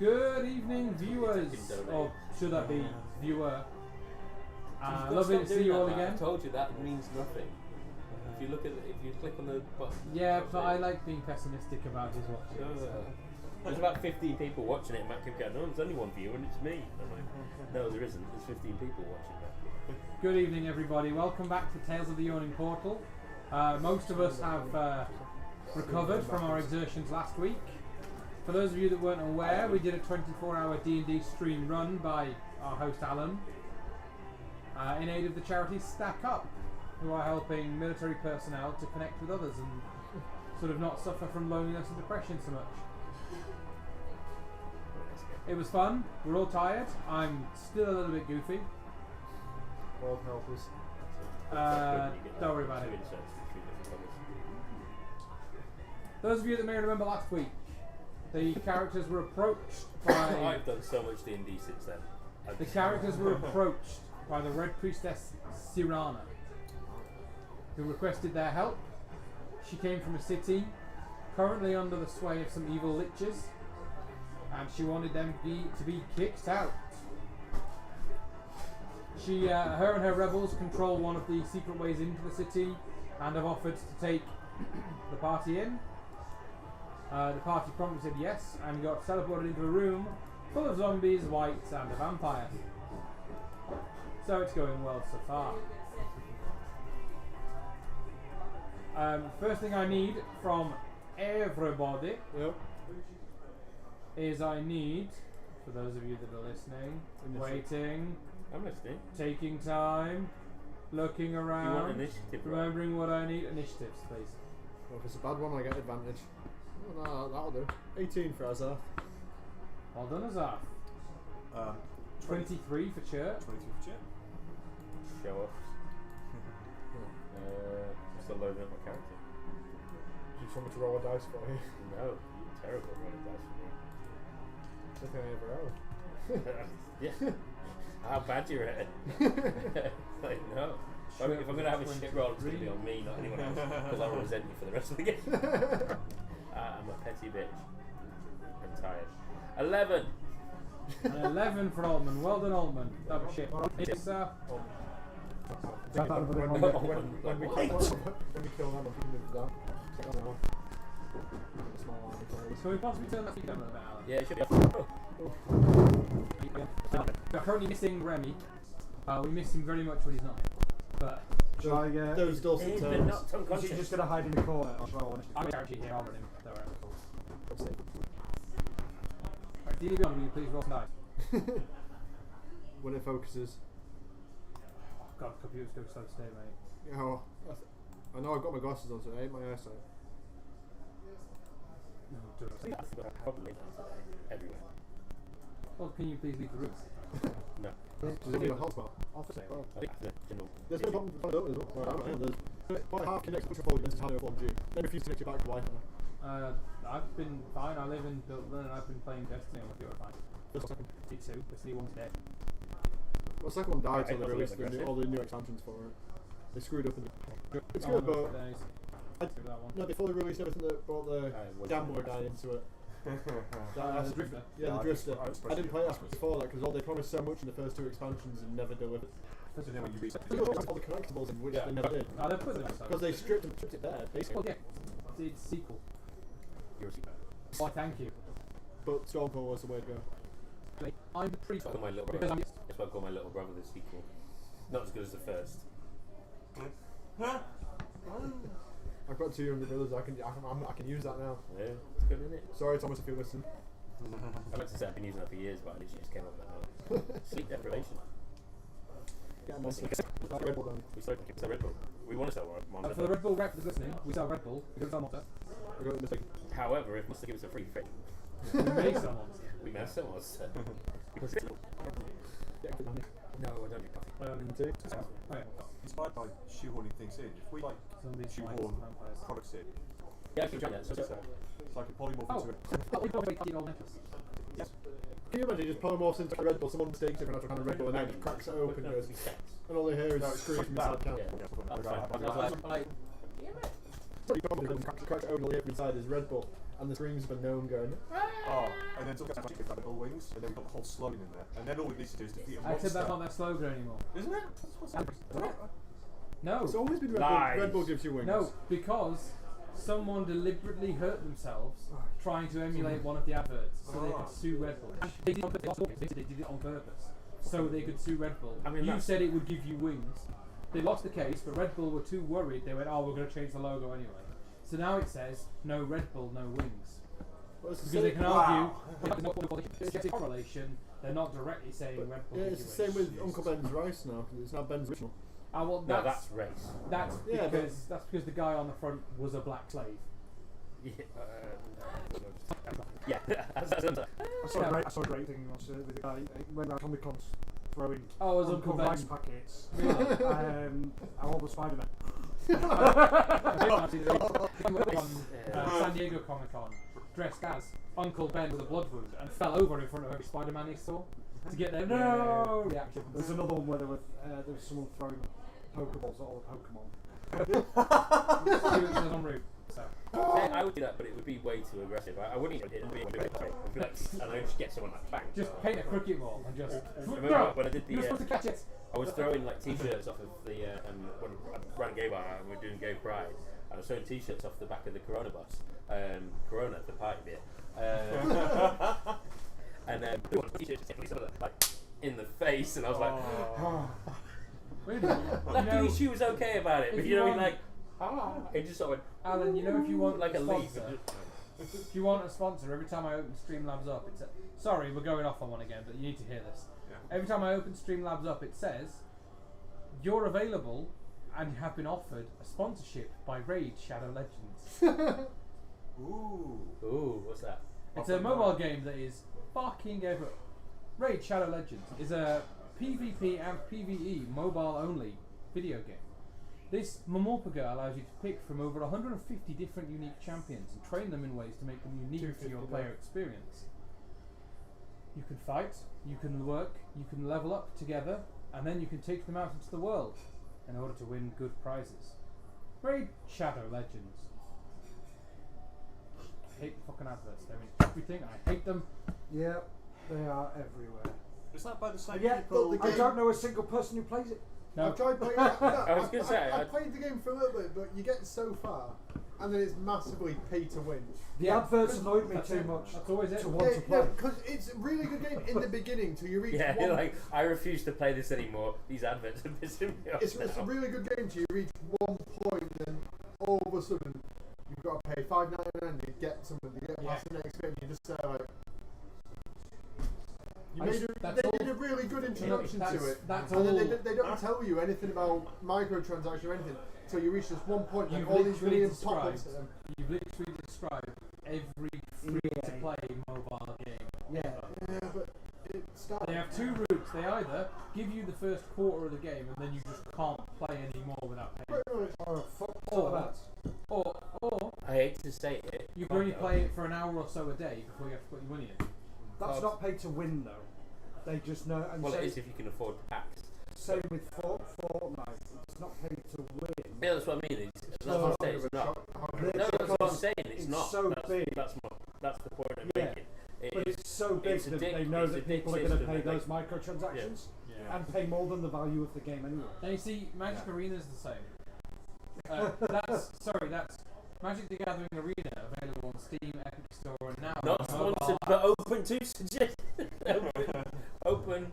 Good evening, viewers, or should that be viewer? Lovely to see you all again. I told you that means nothing. If you look at, if you click on the button. Yeah, but I like being pessimistic about his watching. There's about 15 people watching it, and Matt kept going, "No, there's only one viewer, and it's me." I'm like, "No, there isn't. There's 15 people watching that." Good evening, everybody. Welcome back to Tales of the Yawning Portal. Most of us have recovered from our exertions last week. For those of you that weren't aware, we did a 24-hour D&D stream run by our host Alan in aid of the charity Stack Up, who are helping military personnel to connect with others and sort of not suffer from loneliness and depression so much. It was fun. We're all tired. I'm still a little bit goofy. God help us. Don't worry about it. Those of you that may remember last week, the characters were approached by... I've done so much D&D since then. The characters were approached by the Red Priestess Sirana, who requested their help. She came from a city currently under the sway of some evil liches, and she wanted them to be kicked out. Her and her rebels control one of the secret ways into the city and have offered to take the party in. The party promptly said yes and got teleported into a room full of zombies, whites and a vampire. So it's going well so far. First thing I need from everybody is I need, for those of you that are listening, waiting, I'm listening. taking time, looking around, You want initiative, remembering what I need. Initiatives, please. Well, if it's a bad one, I get advantage. Oh, no, that'll do. 18 for Azar. Well done, Azar. 23 for Chert. 22 for Chert. Show off. I'm still loading up my character. Do you just want me to roll a dice for you? No, you're terrible at rolling dice for me. Nothing I ever roll. Yeah. How bad you're at it. Like, no. If I'm going to have a shit roll, it's going to be on me, not anyone else. Because I'll resent you for the rest of the game. I'm a petty bitch. I'm tired. 11! An 11 for Altman. Well done, Altman. That was shit. It's, When we kill them, I'm thinking of that. so we possibly turn that speaker on a bit, Alan. Yeah, it should be. We're currently missing Remy. We miss him very much when he's not here. But Should I get those dulcet He's been tones? knocked Is unconscious. he just going to hide in the corner? Or should I roll initiative? I'm actually here. I'll run him. Don't worry. Right, DD Beyond, will you please roll some dice? When it focuses. Oh, God, the computer's going slow today, mate. Oh, I know I've got my glasses on, so I hate my eyesight. No, do it. Probably everywhere. Well, can you please leave the room? No. Does it need a hotspot? Officer. Oh. I think the general. There's no problem with it as well. There's about half connects push forward into Halo 4G. Then refuse to connect you back to Wi-Fi. I've been fine. I live in Dublin and I've been playing Destiny on the computer fine. Just a second. D2, the C1 today. Well, the second one died Okay, until they that's released aggressive. all the new expansions for it. They screwed up in the... It's Oh, good, no, but... days. That one. No, they fully released everything that brought the gambler guy into it. The Drifter. Yeah, the Drifter. I didn't play that before that because they promised so much in the first two expansions and never delivered. So then when you reset They got all the collectibles in which they never did. Oh, they put them inside. Because they stripped it there, basically. Well, yeah. It's sequel. You're a secret. Oh, thank you. But Stormcore was the way to go. I'm pretty That's why my little because brother. I'm That's why I call my little brother the sequel. Not as good as the first. I've got two younger brothers, I can use that now. Yeah, it's good, isn't it? Sorry Thomas if you listen. I meant to say I've been using that for years, but I literally just came up with that now. Sleep deprivation. Get them on Red Bull then. We sell Red Bull. We want to sell one. for the Red Bull rep that's listening, we sell Red Bull, we don't sell Monster. I got the mistake. However, if Monster gives us a free thing, We may sell Monster. we may sell Monster. Because it's Yeah, good money. no, I don't do coffee. Two. Oh, yeah. inspired by shoehorning things in. If we like Zombies, shoehorn whites, vampires. products in, Yeah, I can try that. So, it's like a polymorph Oh, into it. we probably got the old necklace. Yes. Can you imagine just polymorphs into a Red Bull, someone mistakes it for an actual kind of Red Bull and then just cracks it open and goes, and all they hear is No, it's screams from bad. inside the can. Yeah. That's fine. Like, I was like, Pretty common because cracks it open, all you hear inside is Red Bull. and the screams of a gnome going. Oh, and then sometimes you get double wings, and then we've got the whole slogan in there. And then all we need to do is defeat a I monster. said that's not their slogan anymore. Isn't it? What's that? No. It's always been Red Lies. Bull. Red Bull gives you wings. No, because someone deliberately hurt themselves trying to emulate one of the adverts so they could sue Red Bull. They did it on purpose so they could sue Red Bull. I mean, you said it would give you wings. They lost the case, but Red Bull were too worried. They went, "Oh, we're going to change the logo anyway." So now it says, "No Red Bull, no wings." Well, it's the Because they same- can argue there's no correlation. They're not directly saying Red Bull. Yeah, gives it's you the same wings. with Uncle Ben's rice now, because it's now Ben's original. Well, No, that's race. that's Yeah, because the guy on the front was a black slave. Yeah. Yeah. I saw a great thing once with the guy. He went around Comic Cons throwing Oh, it was Uncle Ben. rice packets. Really? All the Spider-Man. San Diego Comic Con, dressed as Uncle Ben with a blood wound, and fell over in front of every Spider-Man he saw to get their no reaction. There's another one where there was someone throwing Pokeballs at all the Pokemon. He was en route. So. I would do that, but it would be way too aggressive. I wouldn't even hit it. I'd be like, and I'd just get someone like bang. Just paint a cricket ball and just. Remember when I did You're supposed to catch it. I was throwing like t-shirts off of the when I ran a gay bar and we were doing gay pride. I was throwing t-shirts off the back of the Corona bus, Corona, the party bit, and then t-shirts like in the face, and I was like, Really? luckily she was okay about it, but you know, want- like, it just sort of Alan, you know if you want like a leaf. sponsor, if you want a sponsor, every time I open Streamlabs up, it's sorry, we're going off on one again, but you need to hear this. Yeah. Every time I open Streamlabs up, it says you're available and you have been offered a sponsorship by Raid Shadow Legends. Ooh, what's that? It's a mobile game that is fucking everywhere. Raid Shadow Legends is a PvP and PvE mobile only video game. This Momorpaga allows you to pick from over 150 different unique champions and train them in ways to make them unique to your player experience. You can fight, you can work, you can level up together, and then you can take them out into the world in order to win good prizes. Raid Shadow Legends. I hate the fucking adverts, they're in everything, I hate them. Yeah, they are everywhere. Is that by the same Yeah, people? but I don't know a single person who plays it. No. I've tried playing it. I was gonna say, I played the game for a little bit, but you get so far, and then it's massively pay to win. The Yeah, adverts annoyed me that's too it. much That's always it. to want to play. Because it's a really good game in the beginning till you reach Yeah, one. like I refuse to play this anymore. These adverts are pissing me off. It's a really good game till you reach one point, and all of a sudden you've got to pay $5.99 to get something to get past the next game. You just say like, they did a really good introduction to it, That's and all. then they don't tell you anything about microtransactions or anything until you reach this one point, and You've all these literally really pop-ups. described- You've literally described every free-to-play mobile game. Yeah. Yeah, but it starts. They have two routes. They either give you the first quarter of the game and then you just can't play anymore without paying, Oh, fuck Or- that. or I hate to say it. you can only play it for an hour or so a day before you have to put your money in. That's not pay to win though. They just know. And Well, so it is if you can afford packs. same with Fortnite. It's not pay to win. Yeah, that's what I mean. That's So what I'm saying. It's not. No, that's what I'm saying. It's not. so that's, big. That's the point I'm Yeah. making. But it's so big it's a that dick- they know it's a that dick people are going to system pay that those microtransactions Yeah. and pay more than the value of the game anyway. Now you see, Magic Arena is the same. That's Magic the Gathering Arena, available on Steam, Epic Store, and now Not on mobile sponsored, but open to suggestions. Open,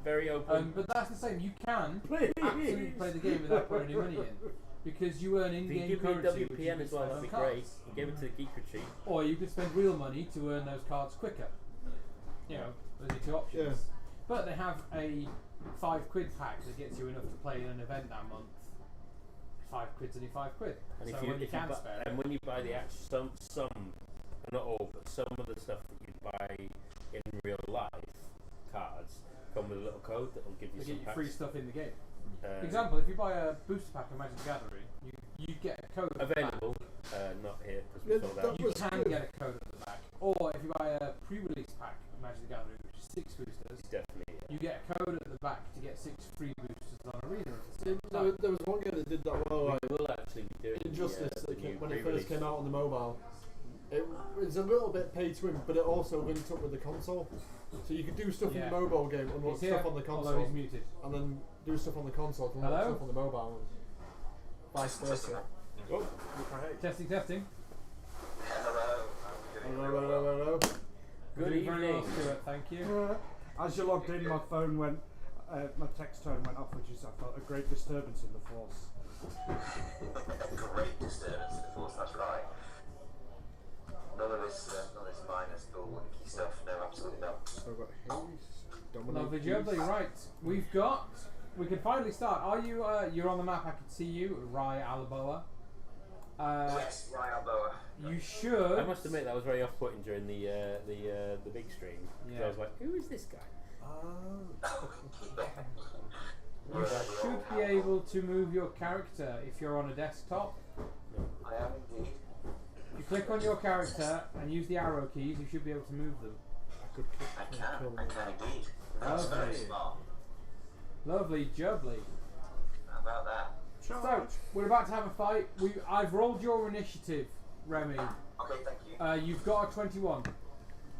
very open. but that's the same. You can Please. absolutely play the game without putting any money in, because you earn If you in-game give me a currency, which you WPN can as well, spend that'd be on great. cards. You gave it to the Geek Retreat. Or you could spend real money to earn those cards quicker. You know, those are two options. Yeah. But they have a £5 pack that gets you enough to play in an event that month. £5's only £5. And so if you, when you if you can buy, spare it. and when you buy the actual some, not all, but some of the stuff that you buy in real life cards come with a little code that will give you They some get you packs. free stuff in the game. Um, Example, if you buy a booster pack of Magic the Gathering, you get a code at the back. available, not here because Yeah, we sold that out. You was can good. get a code at the back. Or if you buy a pre-release pack of Magic the Gathering, which is 6 boosters, It's definitely you get a code at the back to get 6 free boosters on Arena. There was one game that did that well. Like, we will actually be doing Injustice the that new when it pre-release. first came out on the mobile, It's a little bit pay to win, but it also links up with the console. So you can do stuff in the mobile game, unlock stuff on the console, he's muted. and then do stuff on the console to unlock stuff on the mobile, and vice versa. Oh, Testing. Hello. Good evening. Stuart, thank you. As you logged in, my phone went, my text tone went off, which is I felt a great disturbance in the force. Great disturbance in the force, that's right. None of this minus bullwinky stuff, no, absolutely not. So I've got Hayes, Lovely, jubbly. Right, we can finally start. Are you, you're on the map, I can see you, Rye Alaboa. Yes, Rye Alboa. You should. I must admit that was very off-putting during the big stream. Yeah. I was like, who is this guy? You should be able to move your character if you're on a desktop. I am indeed. If you click on your character and use the arrow keys, you should be able to move them. I can indeed. That's Lovely. very smart. Lovely, jubbly. How about that? So, we're about to have a fight. I've rolled your initiative, Remy. Okay, thank you. You've got a 21,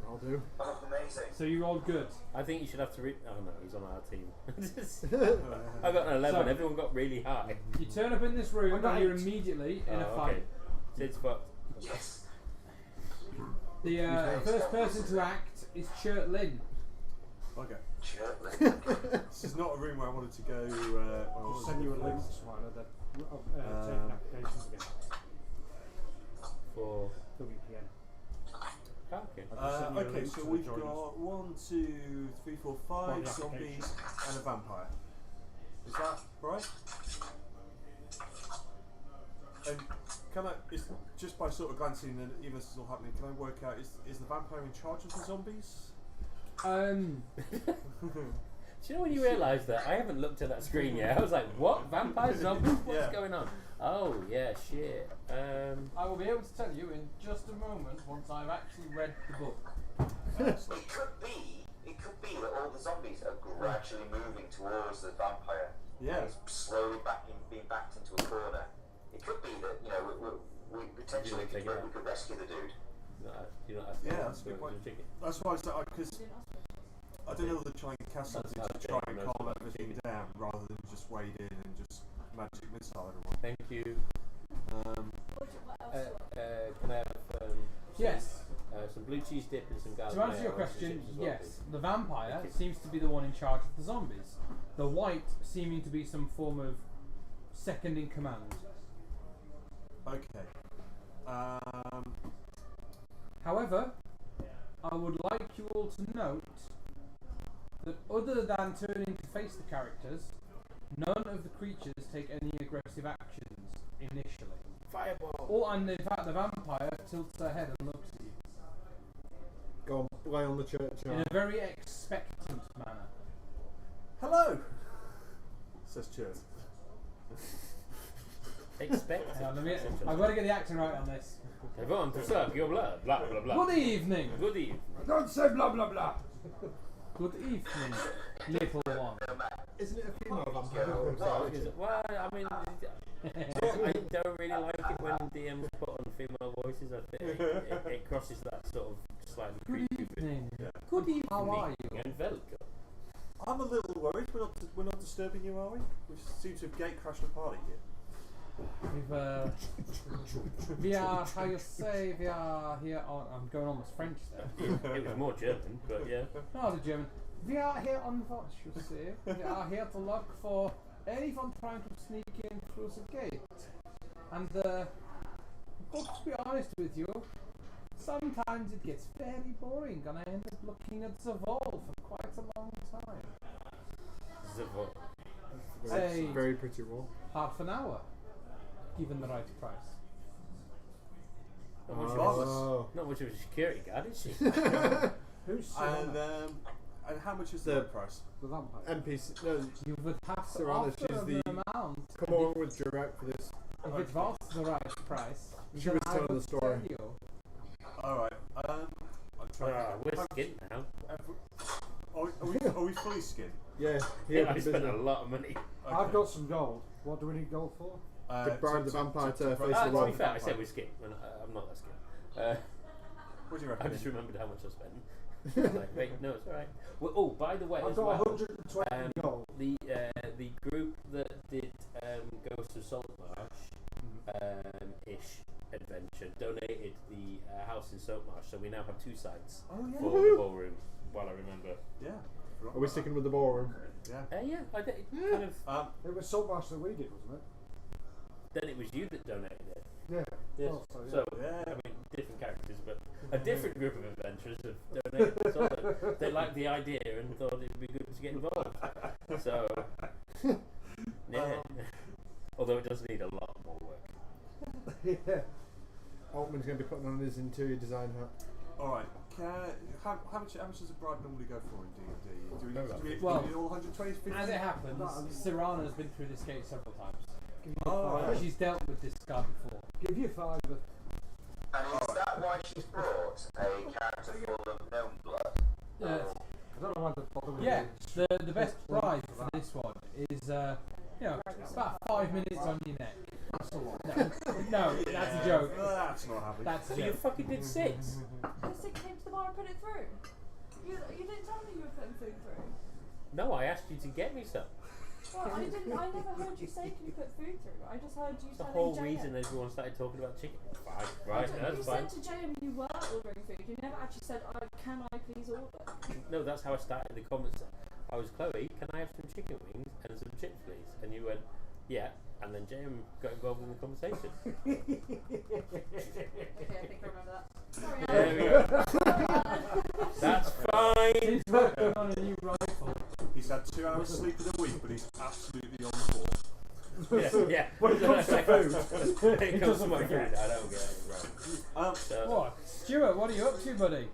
I'll do. Oh, amazing. so you rolled good. I think you should have to read. Oh no, he's on our team. I got an 11. So- Everyone got really high. You turn up in this room I got and you're 8. immediately in a Oh, fight. okay. Sid's fucked. Yes. The first person to act is Chert Lynn. Okay. Shirtless. This is not a room where I wanted to go. I'll send you a link, Swiner, that taking applications again. For WPN. okay. I'll just send you a Okay, link so to we've join us. got 1, 2, 3, 4, 5 Body zombies application. and a vampire. Is that right? And can I, just by sort of glancing and even this is all happening, can I work out, is the vampire in charge of the zombies? Do you know when you realise that? I haven't looked at that screen yet. I was like, what? Vampire zombies? What's Yeah. going on? Oh, yeah, shit. I will be able to tell you in just a moment once I've actually read the book. It could be that all the zombies are gradually moving towards the vampire. Yeah. He's slowly being backed into a corner. It could be that, we potentially take it out. we could rescue the dude. No, you're not Yeah, asking. that's a good point. Chicken. That's why I said, because I don't know whether trying to cast something That's to try how and Jake knows calm about everything chicken. down rather than just wade in and just magic missile everyone. Thank you. Um, Can I have Yes. some blue cheese dip and some garlic To answer mayo your and some question, chips as well, yes, the vampire Thank you. seems to be the one in charge of the zombies. The white seeming to be some form of second in command. okay. However, I would like you all to note that other than turning to face the characters, none of the creatures take any aggressive actions initially. Fireball! And in fact, the vampire tilts their head and looks at you Go on, lay on the church. in a very expectant manner. Hello! Says Chert. Expect. Hang on, I've got to get the accent right on this. Everyone to suck your blood. Blah, blah, blah. Good evening. Good evening. Don't say blah blah blah. Good evening, little one. Isn't it a female vampire? Well, I mean, I don't really like it when DMs put on female voices. I think it crosses that sort of slightly Good creepy bit. evening. Yeah. Good evening. How are you? And welcome. I'm a little worried. We're not disturbing you, are we? We seem to have gate crashed a party here. We are, how you say, we are here on, I'm going almost French there. It was more German, but yeah. No, the German. We are here on what you say. We are here to look for anyone trying to sneak in through the gate. And, to be honest with you, sometimes it gets very boring and I end up looking at the wall for quite a long time. Zavot. Say Very pretty wall. half an hour, given the right price. Not much, Oh. not much of a security guard, is she? Who's And how much is the price? the vampire? NPC. No, You would have to Serrano, offer she's the the- amount. come on with direct for this. If it was the right price, She then was I telling would the story. tell you. Alright. I'm trying We're skint now. Are we fully skinned? Yeah, Yeah, I spent a lot of money. I've got some gold. What do we need gold for? To bribe the vampire to face To the be wall. fair, I said we're skint. I'm not that skint. What do you I reckon? just remembered how much I spent. I was like, wait, no, it's alright. Well, oh, by the way, I've as got well, 120 gold. the group that did Ghost of Saltmarsh ish adventure donated the house in Saltmarsh, so we now have 2 sites Oh yeah. for the ballroom. While I remember, Yeah. Are we sticking with the ballroom? Yeah. yeah, I did, kind of. It was Saltmarsh that we did, wasn't it? Then it was you that donated it. Yeah. Yes. Oh, so, yeah. So, Yeah. I mean, different characters, but a different group of adventurers have donated. So they liked the idea and thought it would be good to get involved. So, yeah. Although it does need a lot more work. yeah. Altman's going to be putting on his interior design hat. All right. How much does a bride normally go for in D&D? Do we need Well, all 120, 50? As it happens, Serana's been through this gate several times. Give you Oh, five. right. She's dealt with this guy before. Give you 5. And is that why she's brought a character full of gnome blood? Uh, I don't know why they bother with yeah, it. the best prize for this one is it's about 5 minutes on your neck. That's a lot. No, that's a joke. That's not happening. That's a So you joke. fucking did 6. Yes, it came to the bar and put it through. You didn't tell me you were putting food through. No, I asked you to get me some. Well, I didn't. I never heard you say, "Can you put food through?" I just heard you That's the telling whole JM. reason everyone started talking about chicken. Fine, right, You that's fine. said to JM you were ordering food. You never actually said, "Can I please order?" No, that's how I started the comments. I was, Chloe, can I have some chicken wings and some chips, please? And you went, yeah. And then JM got involved in the conversation. Okay, I think I remember that. Sorry, There we go. That's fine. He's working on a new rifle. He's had 2 hours sleep in a week, but he's absolutely on the ball. Yeah. When it comes to food, When it he comes to doesn't my food, forget. I don't get it right. So, What? Stuart, what are you up to, buddy?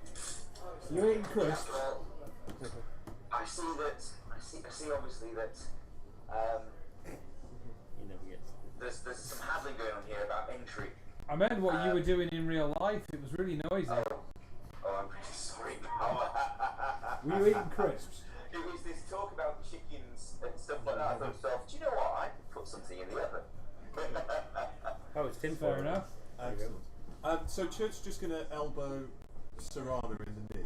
You're eating crisps. Well, I see obviously that you never get. there's some haggling going on here about entry. I meant what you were doing in real life. It was really noisy. Oh, I'm really sorry, pal. Were you eating crisps? It was this talk about chickens and stuff like that. I thought, to myself, do you know what? I could put something in the oven. Oh, it's tin Fair foil. enough. Excellent. So Church's just going to elbow Serana in the knee,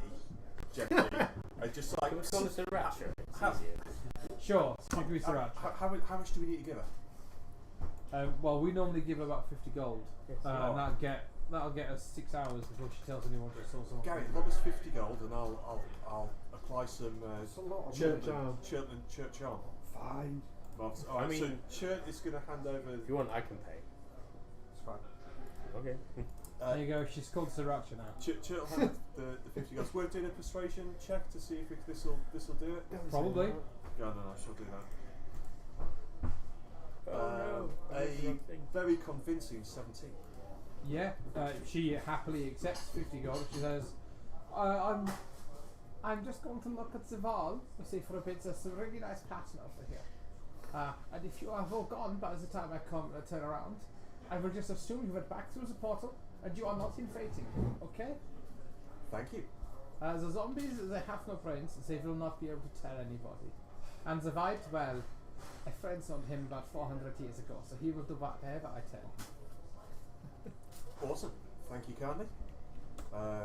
gently, and just like. Can we call this a ratchet? It's How- easier. Sure, stick with Sriracha. How much do we need to give her? Well, we normally give about 50 gold. Yes. And that'll get us 6 hours before she tells anyone to sell someone. Gary, lob us 50 gold, and I'll apply some It's a lot of Church money. arm. church arm. Fine. Marvellous. I Alright, mean- so Churt is going to hand over. If you want, I can pay. It's fine. Okay. There you go, she's called Sriracha now. Churt will hand the 50 gold. We're doing a persuasion check to see if this will do it. Probably. Yeah, no, she'll do that. Oh no. A very convincing 17. Yeah, she happily accepts 50 gold. She says, I'm just going to look at the wall to see for a bit. There's a really nice pattern over here. And if you are all gone by the time I turn around, I will just assume you went back through the portal and you are not inflating. Okay? Thank you. The zombies, they have no brains. They will not be able to tell anybody. And the white, well, a friend sold him about 400 years ago, so he will do whatever I tell him. Awesome. Thank you kindly.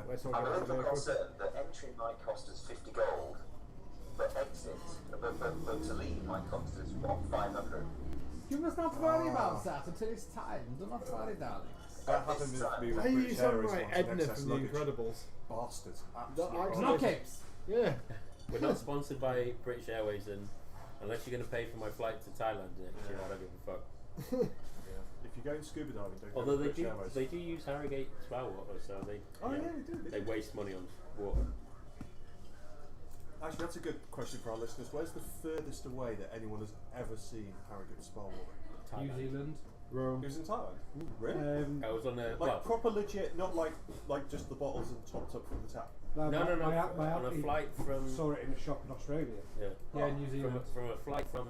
Let's all I'm a get little out bit of there. concerned that entry might cost us 50 gold, but exit, but to leave might cost us, what, 500? You must not worry about that until it's time. Do not worry, darling. That happened with me with Hey, you British sound Airways like once in Edna excess from The luggage. Incredibles. Bastards. That Absolutely. accent- No capes. Yeah. We're not sponsored by British Airways, and unless you're going to pay for my flight to Thailand next year, I don't give a fuck. Yeah. If you're going scuba diving, don't Although go to they British Airways. do use Harrogate spa water, so they Oh you yeah, know, they do. they waste money on water. Actually, that's a good question for our listeners. Where's the furthest away that anyone has ever seen Harrogate spa water? New Thailand. Zealand. Rome. It was in Thailand. Really? I was on a like well, proper legit, not like just the bottles and topped up from the tap. no, My on a auntie flight from saw it in a shop in Australia. yeah, Yeah, New Zealand. from a flight from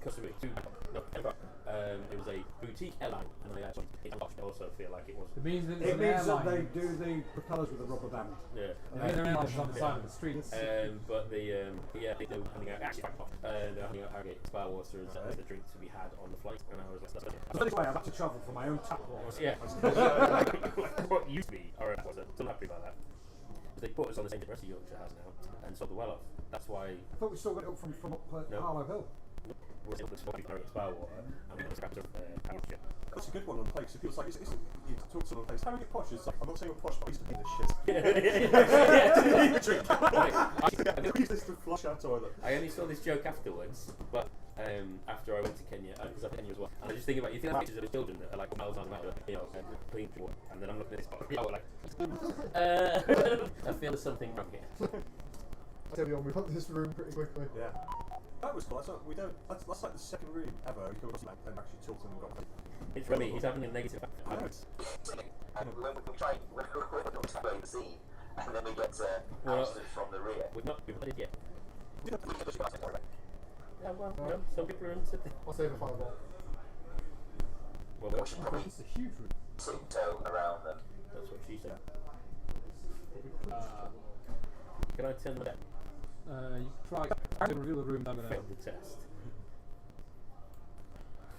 Costa Rica to no, Edinburgh. It was a boutique airline, and I actually hit a lot. I was also feel like it was. It means that It it's an means that airline. they do the propellers with a rubber band. Yeah. It means they're airlines on the side of the street. But they were handing out actually they're handing out Harrogate spa water as the drink to be had on the flight, and I was like, So this way, I've had to travel for my own tap water. yeah. What used to be our own water. Still happy about that. They put us on the same rest of Yorkshire has now, and sold the well off. That's why I thought we still got it up from up No. Harlow Hill. we're able to support Harrogate spa water, and we got scraps of Yorkshire. That's a good one on the place. So people's like, you talk to someone on the place, how do you get posh? It's like, I'm not saying we're posh, but I used to be this shit. I use this to flush our toilet. I only saw this joke afterwards, but after I went to Kenya, because I've been to Kenya as well, and I was just thinking about, you think pictures of the children that are like miles on miles, clean water, and then I'm looking at this spot, like, I feel there's something wrong here. Everyone, we want this room pretty quickly. Yeah. That was cool. That's like the second room ever we come across and actually talked to them and got. It's really, he's having a negative I know. And when we try to the scene, and then we get ousted from the rear. We've not done it yet. We can push past it, right? Yeah, well, no, some people are into the... I'll save a fireball. Well, We should probably It's a huge room. tiptoe around them. that's what she said. Can I turn the deck? You try to reveal the room. I'm going to Failed the test.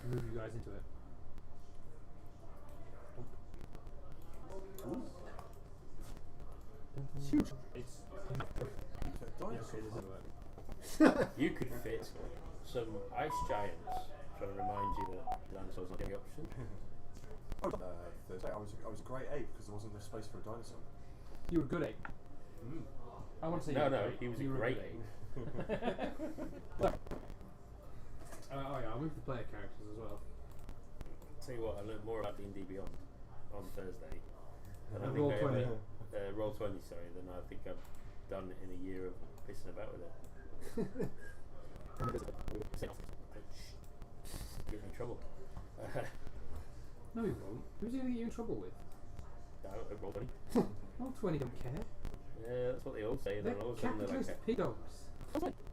move you guys into it. It's huge. It's You could fit some ice giants, trying to remind you that dinosaurs not the option. Thursday, I was a great ape because there wasn't enough space for a dinosaur. You were a good ape. I want to say No, you were no, great. he was You a were great good ape. Oh yeah, I'll move the player characters as well. Tell you what, I learned more about D&D Beyond on Thursday. And I think Roll I 20. Roll 20, sorry, than I think I've done in a year of pissing about with it. Get me in trouble. No, you won't. Who's he going to get you in trouble with? Roll 20. Roll 20 don't care. Yeah, that's what they all say. They're Then all of a sudden they're capitalist like, pig dogs.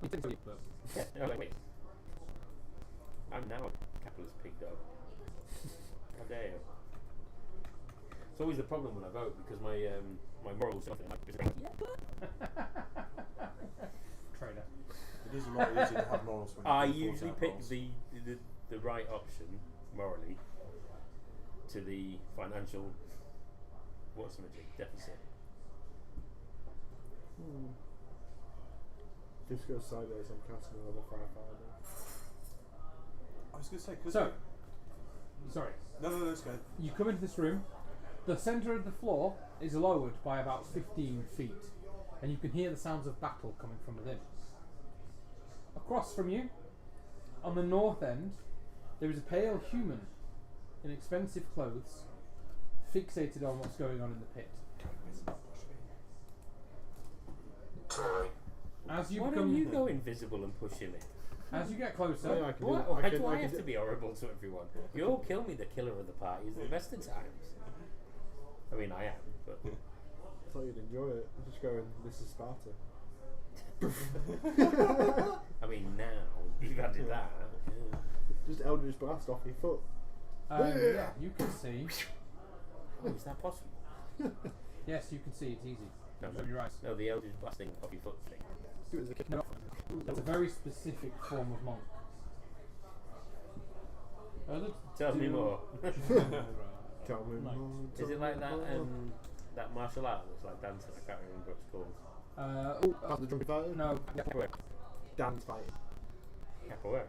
You think so, but yeah, no, wait. I'm now a capitalist pig dog. How dare you? It's always the problem when I vote because my morals are like, traitor. It is a lot easier to have morals when I you can usually force out pick morals. the right option morally to the financial deficit. Just go sideways, I'm casting another firefighter. I was going to say, because. So, sorry. No, it's good. You come into this room. The centre of the floor is lowered by about 15 feet, and you can hear the sounds of battle coming from within. Across from you, on the north end, there is a pale human in expensive clothes, fixated on what's going on in the pit. Tory. As you Why become, don't you go invisible and push him in? as you get closer, Yeah, I can do Why, that. why I do I can have do- to be horrible to everyone? You all kill me, the killer of the parties, the best of times. I mean, I am, but... I thought you'd enjoy it. I'm just going, this is Sparta. I mean, now, you've added that. Yeah. Just Eldritch Blast off your foot. yeah, you can see. Oh, is that possible? Yes, you can see. It's easy. No, Open your eyes. no, the Eldritch blasting off your foot thing. Do it as a kid. No, that's a very specific form of monk. Tell me more. Tell me Right. more, Is tell it like me that more. that martial art that's like dancing? I can't remember what it's called. The drunken fighter? No. Capoeira. Dance fighting. Capoeira.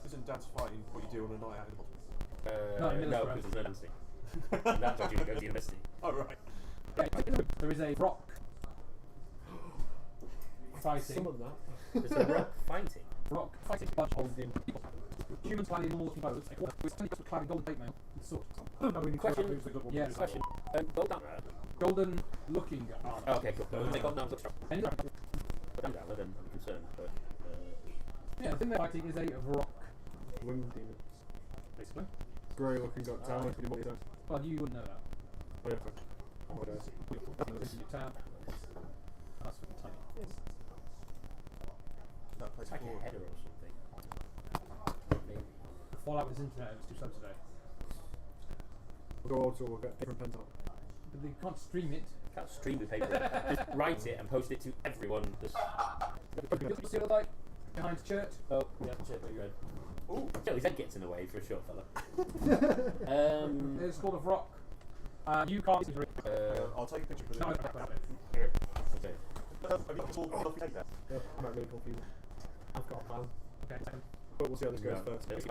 Isn't dance fighting what you do on a night out? Not in No, Middlesbrough. because there's no dancing. And that's what you go to university. Oh, right. There is a rock fighting. Summon that. There's a rock fighting. Rock fighting bunch of people. Humans clad in normal looking clothes. With somebody else clad in golden tape mail and sword. Question. Yes. Question. Gold armor. Golden looking armor. Oh, okay, cool. They got down to strong. And Put them down, then I'm concerned. But, yeah, the thing they're fighting is a rock, Winged demons. basically. Grey looking got talent. You know what he does? Well, you wouldn't know that. Oh, yeah. Oh, it does. This is your tab. That's for the tiny. That place it's like a forward. header or something. Maybe. The fallout with this internet is too slow today. We'll go to get paper and pens out. But they can't stream it. Can't stream with paper. Just write it and post it to everyone. Just What's it look like? Behind the church? oh yeah, shit, but you read. Ooh, his head gets in the way for a short fella. It's called a rock. You can't see it. I'll take a picture for No, it. Okay. Have you got all fluffy tape there? Yeah, I'm not really confused. I've got a plan. Okay, second. But we'll see how this goes Yeah. first.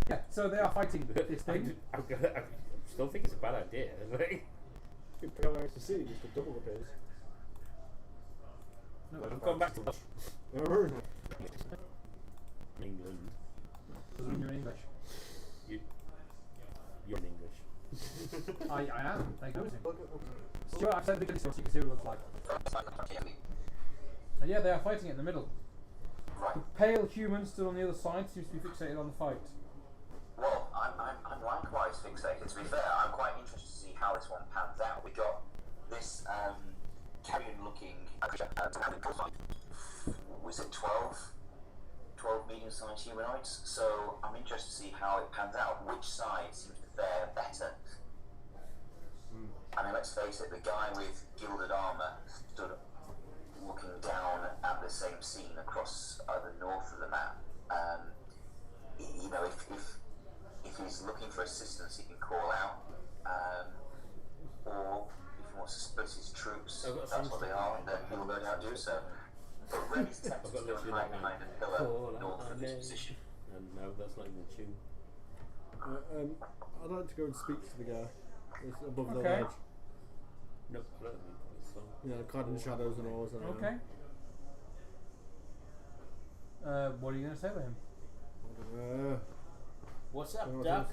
Yeah, so they are fighting this thing. I still think it's a bad idea. It's pretty nice to see, just a double appears. No, I've gone back to England. doesn't mean you're in English. You're in English. I am. Thank you. Stuart, I've said the so you can see what it looks like. And yeah, they are fighting in the middle. Right. The pale human stood on the other side seems to be fixated on the fight. Well, I'm likewise fixated. To be fair, I'm quite interested to see how this one pans out. We got this carrion-looking creature. Was it 12 medium-sized humanoids? So I'm interested to see how it pans out. Which side seems to fare better? I mean, let's face it. The guy with gilded armour stood looking down at the same scene across the north of the map. You know, if he's looking for assistance, he can call out, or if he wants to split his troops, that's what they are, then he'll no doubt do so. But Reddy's tempted to go and hide behind a pillar north of this position. And no, that's not even the tune. I'd like to go and speak to the guy. It's above the Okay. ledge. Nope, I don't think it's so. You know, clad in shadows and all. Okay. What are you going to say to him? What's up, What Duck?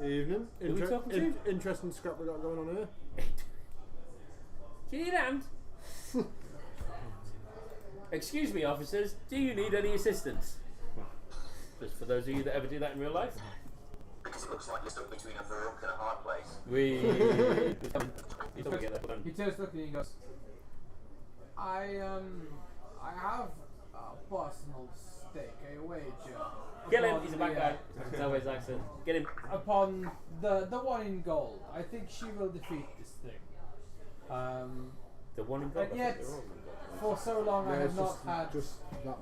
Evening. Who we talking to? Interesting scrap we got going on here. Do you need a hand? Excuse me, officers. Do you need any assistance? Just for those of you that ever do that in real life. Because it looks like you're stuck between a Varrock and a hard place. He turns to look at you and he goes, I have a personal stake, a wager. Kill him, upon he's a bad the, guy. I can tell by his accent. Get him. Upon the one in gold. I think she will defeat this thing. The one in gold. But yet, for so long I have not had. Just that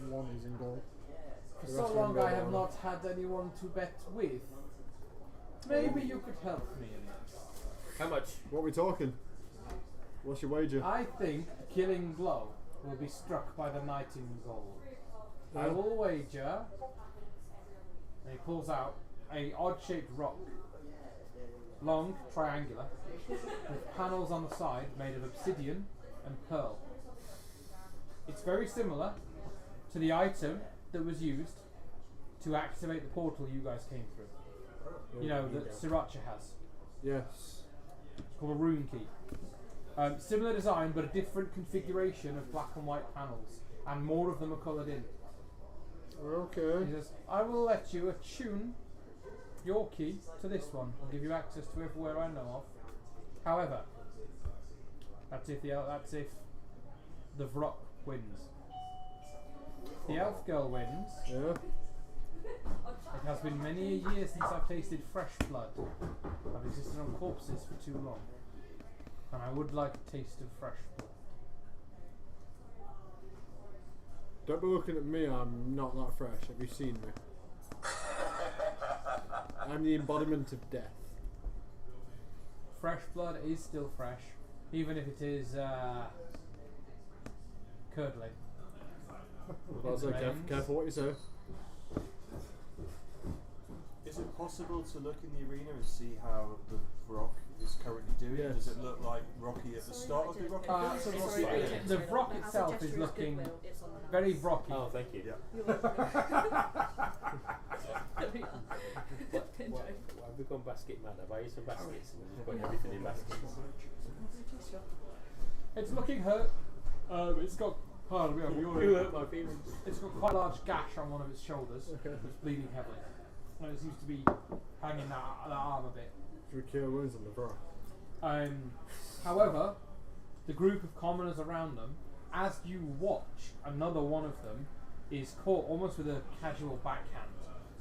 one is in gold. For The so rest are long in I gold have armor. not had anyone to bet with. Maybe you could help me in this. How much? What are we talking? What's your wager? I think the killing blow will be struck by the knight in gold. I Yeah. will wager. And he pulls out a odd-shaped rock, long, triangular, with panels on the side made of obsidian and pearl. It's very similar to the item that was used to activate the portal you guys came through. You know, that Sriracha has. Yes. It's called a rune key. Similar design, but a different configuration of black and white panels, and more of them are coloured in. Okay. He says, I will let you attune your key to this one and give you access to everywhere I know of. However, that's if the Vrock wins. The elf girl wins. Yeah. It has been many a year since I've tasted fresh blood. I've existed on corpses for too long. And I would like a taste of fresh blood. Don't be looking at me, I'm not that fresh. Have you seen me? I'm the embodiment of death. Fresh blood is still fresh, even if it is curdly. Well, so careful what you say. Is it possible to look in the arena and see how the rock is currently doing? Yes. Does it look like Rocky at the start of the rocky phase? The Vrock itself is looking very Vrocky. Oh, thank you. Yeah. I've become basket mad. I buy you some baskets and just put everything in baskets. It's looking hurt. It's got. Pardon me, You hurt my feelings. It's got quite a large gash on one of its shoulders. Okay. It's bleeding heavily. And it seems to be hanging that arm a bit. Should we cure wounds on the bro? However, the group of commoners around them, as you watch, another one of them is caught almost with a casual backhand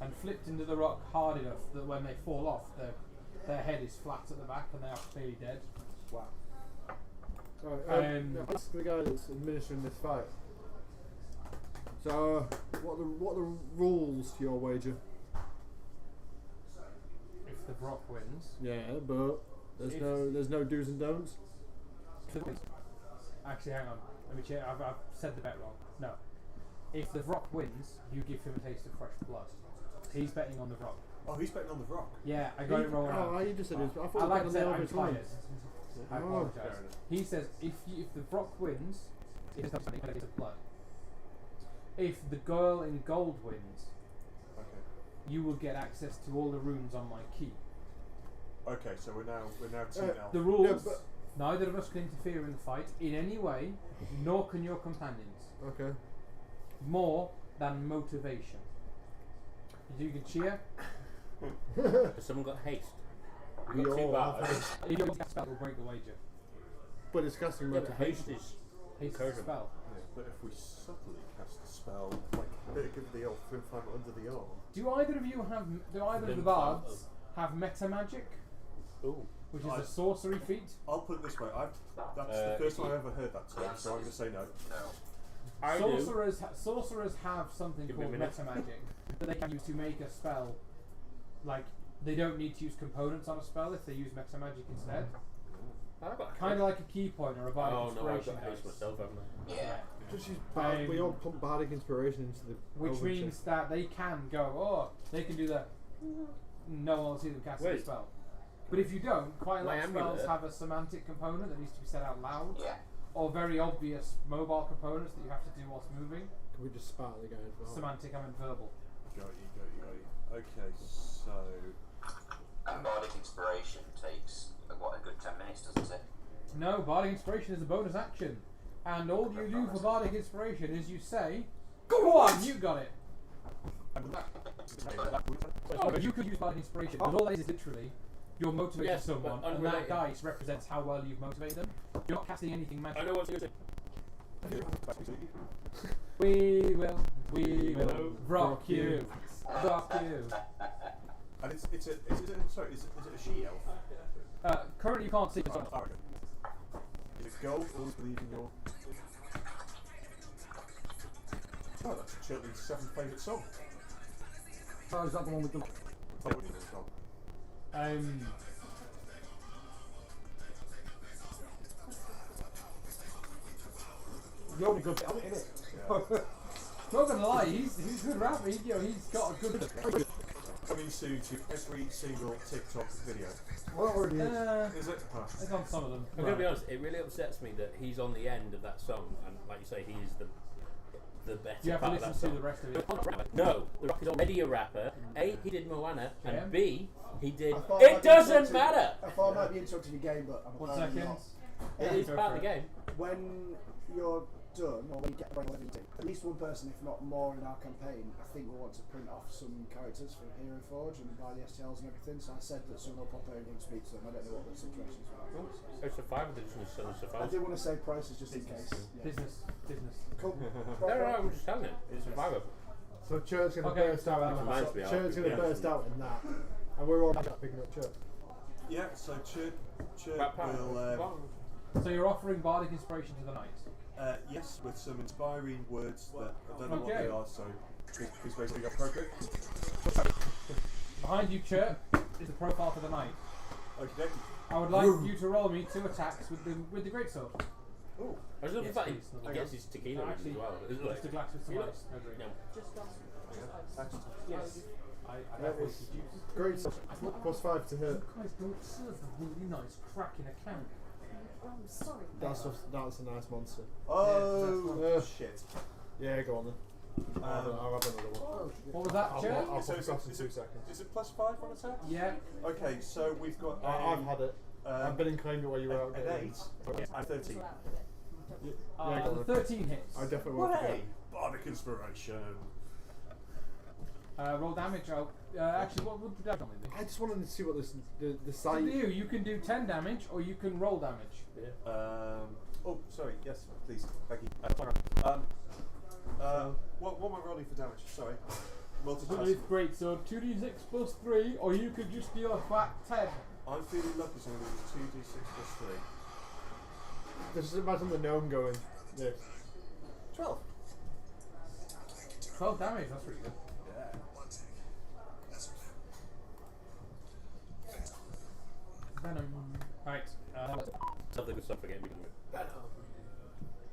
and flipped into the rock hard enough that when they fall off, their head is flat at the back and they are clearly dead. Wow. Right, ask the guy that's administering this fight. So, what are the rules to your wager? If the rock wins, Yeah, but there's no do's and don'ts. actually, hang on. Let me check. I've said the bet wrong. No. If the rock wins, you give him a taste of fresh blood. He's betting on the rock. Oh, he's betting on the rock. Yeah, I got it wrong. Oh, you just said it. I thought I you like bet to on the say I'm obvious tired. ones. I Oh. apologise. He says if the rock wins, he has a taste of blood. If the girl in gold wins, Okay. you will get access to all the runes on my key. Okay, so we're now team elf. The rules: Yeah, but- neither of us can interfere in the fight in any way, nor can your companions. Okay. More than motivation. You can cheer. Has someone got haste? We Got two all bars. have If you cast a spell, will break the wager. But it's casting Yeah, but haste motivation. is Haste encouragement. spell. Yeah, but if we subtly cast a spell, like give the elf twin flame under the arm. Do either of you have? Do either of the Limb bards have meta magic, Ooh. which is a sorcery feat? I'll put it this way: that's the first time I ever heard that term, so I'm going to say no. I do. Sorcerers have something Give me a called minute. meta magic that they can use to make a spell. Like they don't need to use components on a spell if they use meta magic instead. I've got Kind of like a key point or a bardic Oh no, I've inspiration got haste dice. myself, haven't I? Yeah. Just use we Um, all pump bardic inspiration into the. Which over means chest. that they can go, oh, they can do the. No one will see them cast the Wait. spell. But if you don't, quite a lot My of spells amulet. have a semantic component that needs to be said out loud, Yeah. or very obvious mobile components that you have to do whilst moving. Can we just spat at the guy as well? Semantic, I meant verbal. Got you. Okay, so And bardic inspiration takes a good 10 minutes, doesn't it? No, Bardic Inspiration is a bonus action. And all you do for Bardic Inspiration is you say, go on, you got it. Oh, you could use Bardic Inspiration, but all that is literally you're motivating Yes, someone, but and that unrelated. dice represents how well you've motivated them. You're not casting anything I magic. know what you're going to say. We will rock you. Rock you. and is it a she elf? Currently you can't see it. Oh, okay. Is it gold? Always believe in your. Oh, that's Chilton's 7th favourite song. Oh, is that the one with the... The only good bit of it, innit? Yeah. Not gonna lie, he's a good rapper. He's got a good. Coming soon to every single TikTok video. Well, it already is. Is it? Huh. It's on some of them. I'm going to be honest, it really upsets me that he's on the end of that song, and like you say, he is the better You have to part of listen that to song. the rest of it. No, The Rock is already a rapper. A, he did Moana, Yeah. and B, he did. I thought It might be doesn't interrupting- matter! I thought I might be interrupting your game, but I'm 1 apparently second. not. It is Go part for of the game. When you're done, or when you get to level 11, at least one person, if not more, in our campaign, I think will want to print off some characters for Hero Forge and buy the STLs and everything. So I said that someone will pop over and speak to them. I don't know what the situation is. So Survivor Edition is still a I Survivor. did want to say prices just in case. Yeah. Business. Cool. No, I'm just telling it. It's Survivor. So Church's going to Okay, burst out in reminds me, that. I'll Church's going to be burst out in that. And we're all picking up Church. Yeah, so Church will. So you're offering Bardic Inspiration to the knight. Yes, with some inspiring words that I don't know what Okay. they are, so please basically appropriate. Behind you, Chirp, is the profile for the knight. Okay. I would like you to roll me 2 attacks with the greatsword. Oh, I just love the Yes, fact please, he no, gets his tequila No, in actually, as well. Isn't it? just a glass with some You ice. No drink. No. Just us. Yes. I have That is wasted juice. great. Plus 5 to hit. You guys don't serve a really nice cracking account. I'm sorry. That's a nice monster. oh, Uh, shit. Yeah, go on then. I'll have another one. What was that, I'll Chirp? pop So across in is 2 it- seconds. Is it +5 on attack? Yeah. Okay, so we've got I've had it. I've been and claimed it while you were out. an getting 8 it. and 13. Yeah, go The on. 13 hits. I definitely won't forget. Hey, Bardic Inspiration. Roll damage. Actually, what would the damage only be? I just wanted to see what the Up to site. you can do 10 damage or you can roll damage. Oh, sorry. Yes, please. Thank you. What am I rolling for damage? Sorry. multitasking. Greatsword, 2d6 plus 3, or you could just deal a flat 10. I'm feeling lucky, so I'm going to use 2d6 plus 3. Just imagine the gnome going this. 12. 12 damage, that's pretty good. Yeah. Venom. Right. Something good stuff again.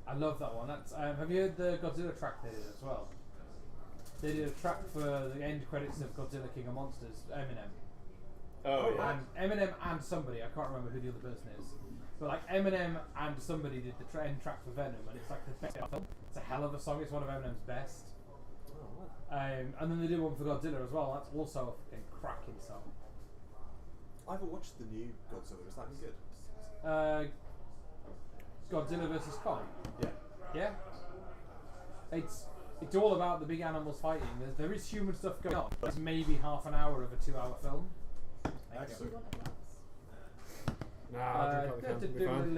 I love that one. That's have you heard the Godzilla track they did as well? They did a track for the end credits of Godzilla King of Monsters, Eminem. Oh yeah. And Eminem and somebody, I can't remember who the other person is. But like Eminem and somebody did the end track for Venom, and it's like the best film. It's a hell of a song. It's one of Eminem's best. And then they did one for Godzilla as well. That's also a fucking cracking song. I haven't watched the new Godzilla. Is that any good? Godzilla vs Kong. Yeah. Yeah. It's all about the big animals fighting. There is human stuff going on. It's maybe half an hour of a 2-hour film. Excellent. Nah, I'll drink out the can, it'll be fine.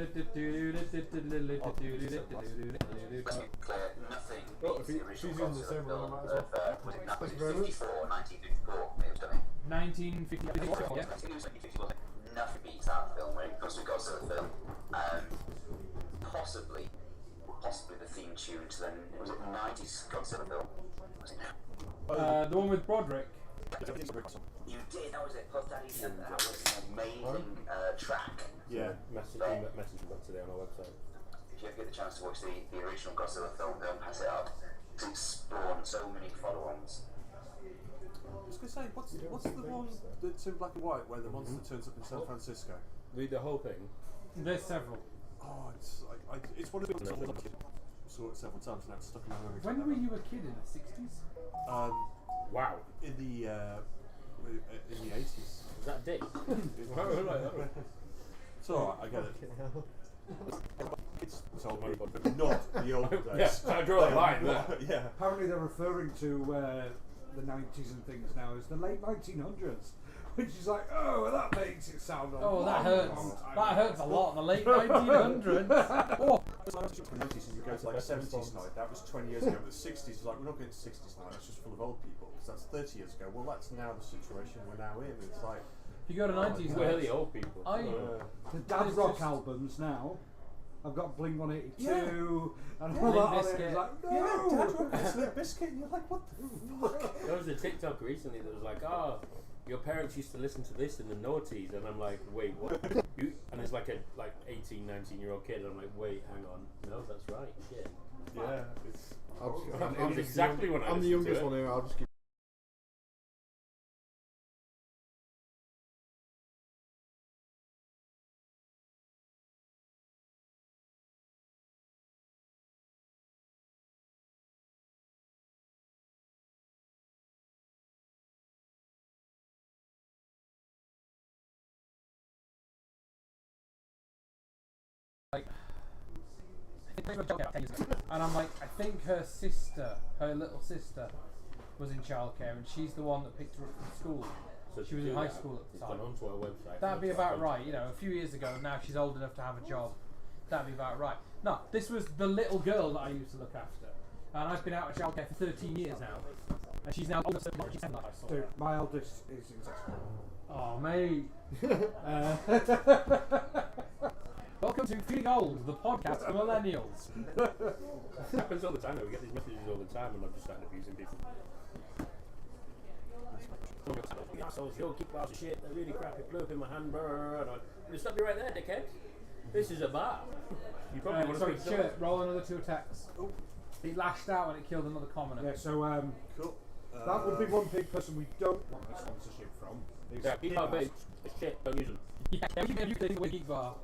Clear, nothing Oh, beats if the she's original using the Godzilla same one, I film might as of, well. was it Thank you very much. 1954, 1954 it was done in. 1950. I think it was 1954. Nothing beats that film when it comes to a Godzilla film. Possibly the theme tune to the, was it the 90s Godzilla film? Was it? The one with Broderick. You did, that was it. Plus Daddy said that was an amazing track. Yeah, message we got today on our website. If you ever get the chance to watch the original Godzilla film, don't pass it up. It's spawned so many follow-ons. I was going to say, what's the one that's in black and white where the monster turns up in San Francisco? Read the whole thing. There's several. Oh, it's one of the ones I saw it several times and it's stuck in my memory. When were you a kid, in the 60s? Wow. In the 80s. Is that Dick? It's alright, I get it. It's told me, but not the old days. Yeah, I draw a line there. Yeah. Apparently they're referring to the 90s and things now as the late 1900s, which is like, oh, well, that makes it sound a Oh, that long, hurts. long time That ago. hurts a lot. The late 1900s. Oh. The 90s and you go to like 70s now, that was 20 years ago, but the 60s is like, we're not going to 60s now, it's just full of old people, because that's 30 years ago. Well, that's now the situation we're now in. It's like, If you go to 90s, We're the old people. The dad It's rock just- albums now. I've got Blink 182 Yeah. and Yeah. all that on it. Limp It's like, no! yeah, Dad Rock and Limp Bizkit, and you're like, what the fuck? There was a TikTok recently that was like, oh, your parents used to listen to this in the noughties, and I'm like, wait, what? And it's like a 18, 19-year-old kid, and I'm like, wait, hang on, no, that's right, shit. Yeah, it's. It was exactly when I I'm the listened to youngest it. one here, I'll just keep. Like, and I'm like, I think her little sister, was in childcare, and she's the one that picked her up from school. So She was to in do high that, school at the it's time. gone onto our website. That'd be Onto our about website. right, you know, a few years ago. Now she's old enough to have a job. That'd be about right. No, this was the little girl that I used to look after, and I've been out of childcare for 13 years now, and she's now old enough to she's 10 like I saw. Dude, my eldest is in second grade. Oh, mate. Welcome to Feeling Old, the podcast for millennials. It happens all the time. Though. We get these messages all the time, and I'm just starting abusing people. Assholes, your keep bars of shit. They're really crap. It blew up in my hand. And I'm stop you right there, dickhead. This is a bar. You probably want to Sorry, speak to Shirt, roll another 2 attacks. Oh. He lashed out and it killed another commoner. Yeah, so Cool. that would be one big person we don't want a sponsorship from. Is Yeah, keep our babes. It's shit. Don't use them. Yeah, we can use the Geek Bar.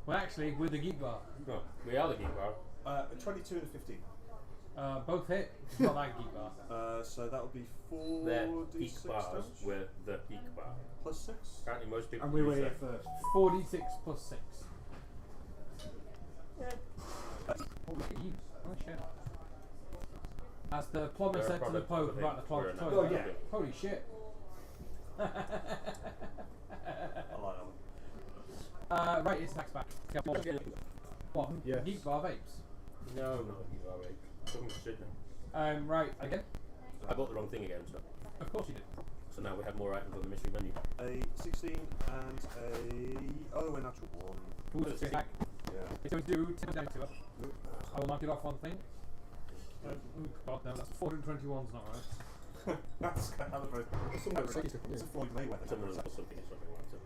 Well, actually, we're the Geek Bar. No, we are the geek bar. 22 and 15. Both hit. It's not that Geek Bar. So that would be They're 4d6 geek bars. damage. We're the geek bar. Plus 6. Apparently, most people And we were use here that. first. 46 plus 6. Yeah. Oh shit. As the plumber They're a said to the product Pope of about the it. clogged We're an toilet. Oh, yeah. Holy shit. I like that one. Right, it's next back. What? Yes. Geek Bar vapes. No, not geek bar, right? Talking shit now. Right, again. I bought the wrong thing again, so Of course you did. now we have more items on the mystery menu. A 16 and a an natural one. Ooh, let's get back. Yeah. It's going to do 10 damage to us. I will mark it off on the thing. Oh god, no, that's 421's not right. That's kind of a. It's a Floyd Mayweather. Someone else something or something like that.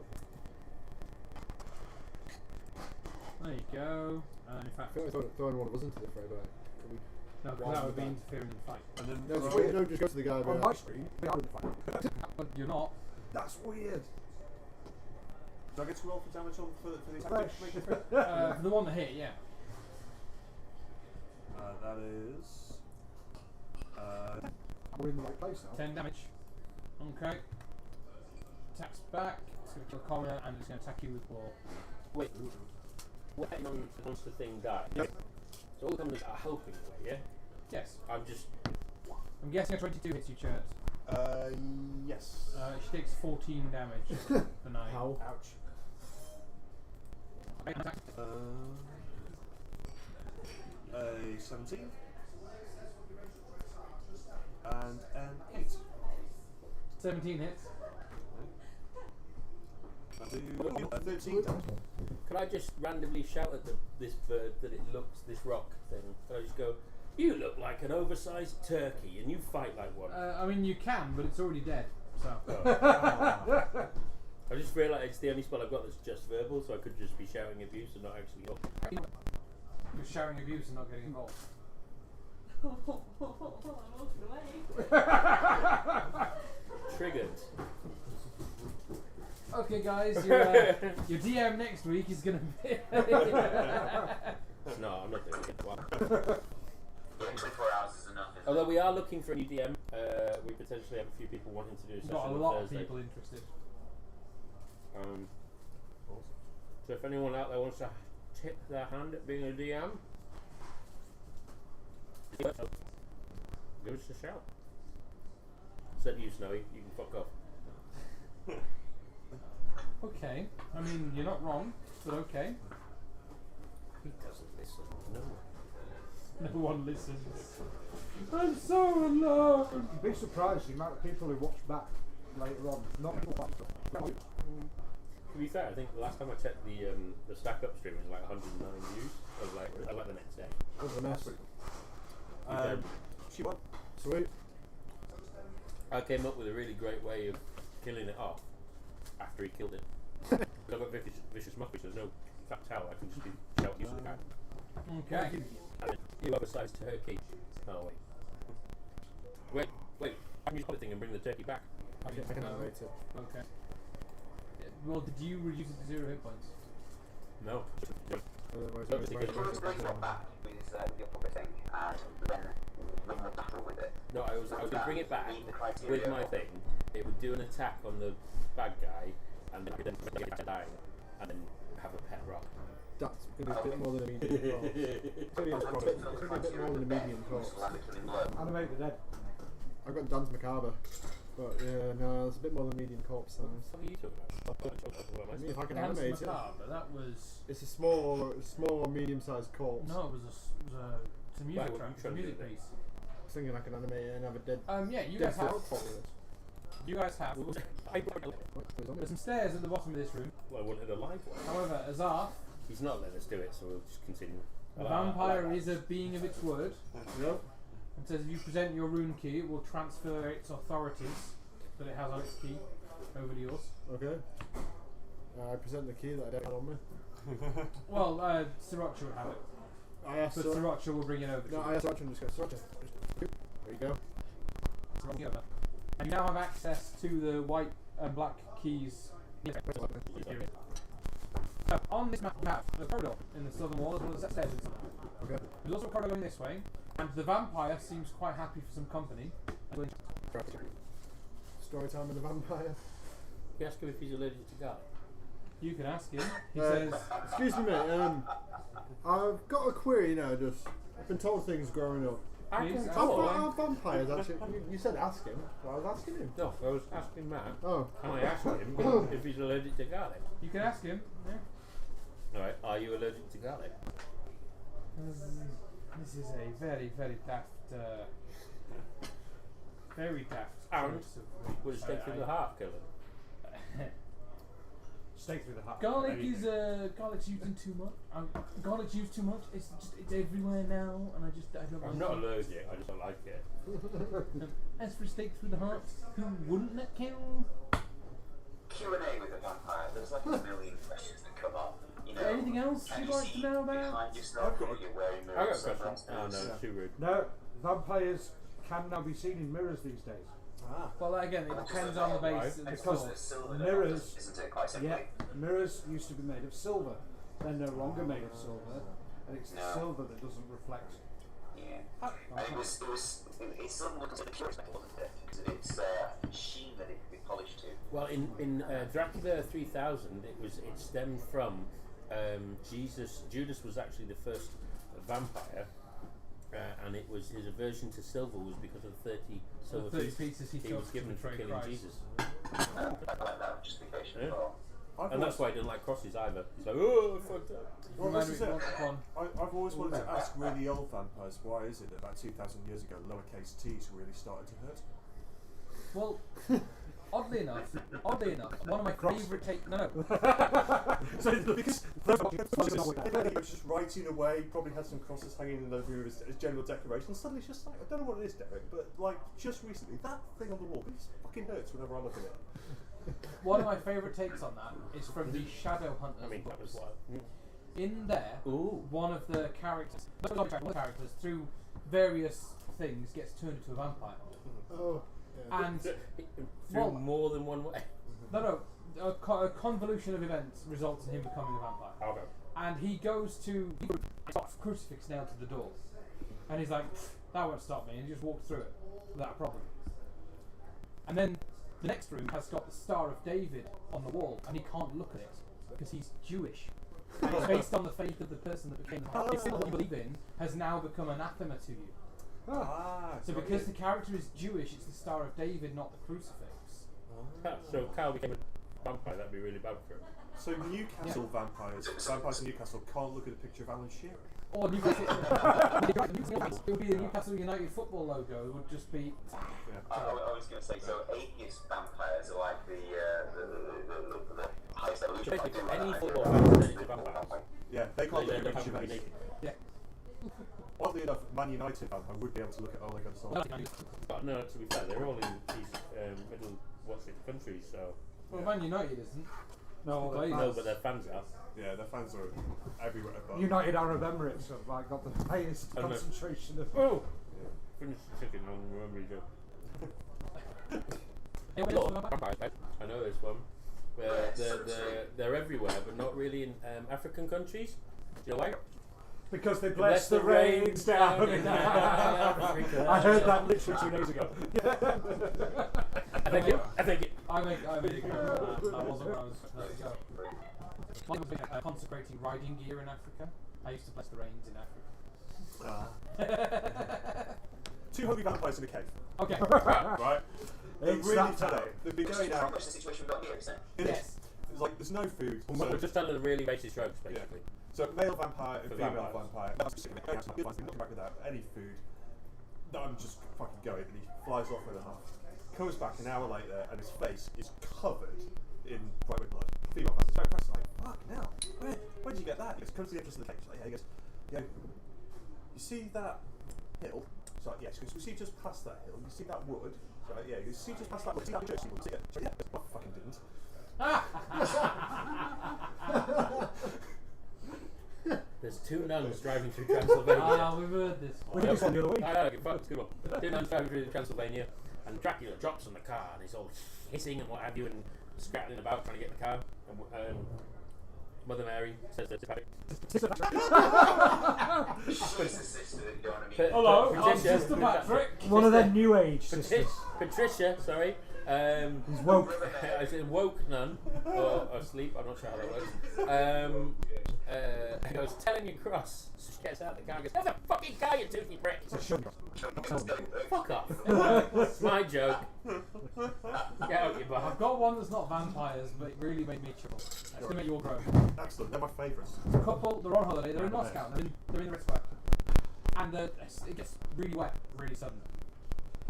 There you go. And in I fact, feel like throwing one of us into the fray, but can we? no, because Why that would would be that? interfering in the fight. And then No, just wait, no, just go to the guy. On my screen, they are in the fight. But you're not. That's weird. do I get to roll for damage on for these Fresh. actions? For the one that hit, yeah. That is. We're in the right place now. 10 damage. Okay. Attacks back. It's going to kill a commoner and it's going to attack you with ball. Wait, what on the monster thing died? Yep. So all the commoners are helping away, yeah? Yes. I'm just. I'm guessing a 22 hits you, Chert. Yes. She takes 14 damage for 9. How? Ouch. A 17 and an 8. 17 hits. I do 13 damage. Can I just randomly shout at this bird that it looks, this rock thing? Can I just go, you look like an oversized turkey and you fight like one? I mean, you can, but it's already dead. So. I just realised it's the only spell I've got that's just verbal, so I could just be shouting abuse and not actually go. You're shouting abuse and not getting involved. Triggered. Okay, guys, your DM next week is going to be. No, I'm not doing it. Wow. 24 hours is enough, isn't Although we are looking for a new DM, we potentially have a few people wanting to do a We've session got a on lot of Thursday. people interested. So if anyone out there wants to tip their hand at being a DM, give us a shout. Except you, Snowy, you can fuck off. Okay, I mean, you're not wrong, but okay. He doesn't listen. No. No one listens. I'm so alone. You'd be surprised the amount of people who watch back later on. Not people like To be fair, I think the last time I checked the stack up stream was like 109 views. I was like the next day. What's the mess? She won. Sweet. I came up with a really great way of killing it off after he killed it. I've got vicious mockery, so there's no fat towel. I can just shout use of the cat. Okay. And then you oversized turkey. Oh wait. Wait. I can use the thing and bring the turkey back. I can animate it. Okay. Well, did you reduce it to 0 hit points? No. Otherwise, Don't think it? You can bring it back with your puppet thing and then win the battle with it. No, I was going to bring it back Meet the criteria with my of- thing. It would do an attack on the bad guy, and then get it dying, and then have a pet rock. That's going to be a bit more than a medium corpse. It's going to be a bit more than a medium corpse. animate the dead. I've got Dan's Macabre, but yeah, no, it's a bit more than a medium corpse size. What are you talking about? I mean, if I can Dance animate it, Macabre, that was. it's a small, medium-sized corpse. No, it was it's a music Right, track, you it's a trying to music do piece. I was thinking I can animate it and have a dead. Yeah, you dead guys have. folk with it. You guys have. What, there's on There's it? some stairs at the bottom of this room. Well, I wanted a live one. However, Azarth, He's not letting us do it, so we'll just continue. the vampire is a being of its word, Yep. and says if you present your rune key, it will transfer its authorities that it has on its key over to yours. Okay. I present the key that I don't have on me. Well, Sriracha would have it, I asked but Sriracha will bring it over to No, you. I asked Sriracha and just go, Sriracha. There you go. Bring it over. And you now have access to the white and black keys. On this map, you have a corridor in the southern wall, as well as a set of stairs inside. Okay. There's also a corridor going this way, and the vampire seems quite happy for some company. Story time with the vampire. You ask him if he's allergic to garlic. You can ask him. He says, Excuse me, mate. I've got a query now. Just I've been told things growing up. Please, How go far on. are vampires actually? You said ask him. Well, I was asking him. No, I was asking Matt. Oh. And I asked him if he's allergic to garlic. You can ask him. Yeah. Alright, are you allergic to garlic? This is a very, very daft very deft. Aaron, choice of would it words. stake through the heart, kill him? Stake through the heart. Garlic is garlic's using too much. Garlic's used too much. It's everywhere now, and I don't. I'm not allergic, I just don't like it. As for steak through the heart, who wouldn't that count? Q&A with a vampire. There's like a million questions that come up. You know, Anything else can you'd you like to see know about? behind yourself? Are you wearing I got a mirrors? question. Oh no, too rude. No, vampires can now be seen in mirrors these days. Ah. Well, again, it depends on the base and the Because source. Silver mirrors- isn't it quite simply? Yeah, mirrors used to be made of silver. They're no longer made of silver, and it's the No. silver that doesn't reflect. Yeah. And it still looks at the purest metal, wasn't it? Because of its sheen that it could be polished to. Well, in Dracula 3000, it stemmed from Judas was actually the first vampire, and it was his aversion to silver was because of 30 silver 30 pieces he he took was to given for betray killing Christ. Jesus, I like that justification as Yeah. well. and that's why he didn't like crosses either. He's like, oh, I fucked up. Well, Remind this is me, it. one. I've always wanted to ask really old vampires, why is it that about 2,000 years ago lowercase t's really started to hurt? Well, oddly enough, one of my favourite take. No. So because he was just writing away, probably had some crosses hanging in the living room as general decoration. Suddenly, it's just like, I don't know what it is, Derek, but like just recently, that thing on the wall, it just fucking hurts whenever I look at it. One of my favourite takes on that is from the Shadowhunters I mean, that was books. what. In there, Ooh. one of the characters, through various things, gets turned into a vampire. Oh, yeah. And Through well, more than one way. no, a convolution of events results in him becoming a vampire. Okay. And he goes to he's got a crucifix nailed to the door, and he's like, that won't stop me, and he just walks through it without a problem. And then the next room has got the Star of David on the wall, and he can't look at it because he's Jewish. And it's based on the faith of the person that became the vampire. It's what you believe in has now become anathema to you. So because the character is Jewish, it's the Star of David, not the crucifix. So Kyle became a vampire, that'd be really bad for him. So Newcastle vampires in Newcastle can't look at a picture of Alan Shearer. Or Newcastle, it would be the Newcastle United football logo. It would just be. I was going to say, so atheist vampires are like the highest evolution. Basically, any football fan is a vampire. Yeah, they can't look They at a don't picture have of to be it. naked. Yeah. Oddly enough, Man United vampire would be able to look at Ole Gunnar Solskjaer. But no, to be fair, they're all in these middle countries, so. Well, Man United isn't. No, Well, No, but their fans are. Yeah, their fans are everywhere. But United Arab Emirates have like got the highest I know. concentration of. Oh! Finish the chicken on the remember joke. I know this one. Where they're everywhere, but not really in African countries. Do you know why? Because they bless the rains down in Africa. I heard that literally 2 days ago. I think it. I made a good one. I wasn't where I was supposed to go. One was consecrating riding gear in Africa. I used to bless the rains in Africa. 2 hungry vampires in a cave. Okay. Right? They're It's really that today. time. They've been Which is going pretty out. much the situation we've got here, isn't it? It is. Yes. It's like there's no food. We're just telling the really racist jokes, Yeah. basically. So male vampire and For female vampires. vampire. Looking back without any food. No, I'm just fucking going, and he flies off with a huff. Comes back an hour later, and his face is covered in bright red blood. Female vampire. Very impressed. Like, fuck now. Where did you get that? He goes, come to the entrance of the cave. Like, yeah. He goes, you see that hill? So like, yes. He goes, we see just past that hill. You see that wood? So like, yeah. He goes, see just past that wood. See that church? See it? So yeah. I fucking didn't. There's 2 nuns driving through Transylvania. We've heard this We one. did this one the other week. I know, it's a good one. 2 nuns driving through Transylvania, and Dracula drops on the car, and he's all hissing and what have you, and scrattling about trying to get the car. And Mother Mary says that She's the sister, you know what I mean? Hello, I'm Patricia. Sister Patrick. One of them new age sisters. Patricia, sorry. He's woke. I said woke nun, or asleep, I'm not sure how that works. I was telling you cross. So she gets out of the car and goes, "Have a fucking car, you toothy prick!" Fuck off. It's my joke. Get out your butt. I've got one that's not vampires, but it really made me chuckle. It's going to make you all grow. Excellent. They're my favourites. The couple, they're on holiday, they're in Moscow, they're in the Red Square. And it gets really wet, really sudden.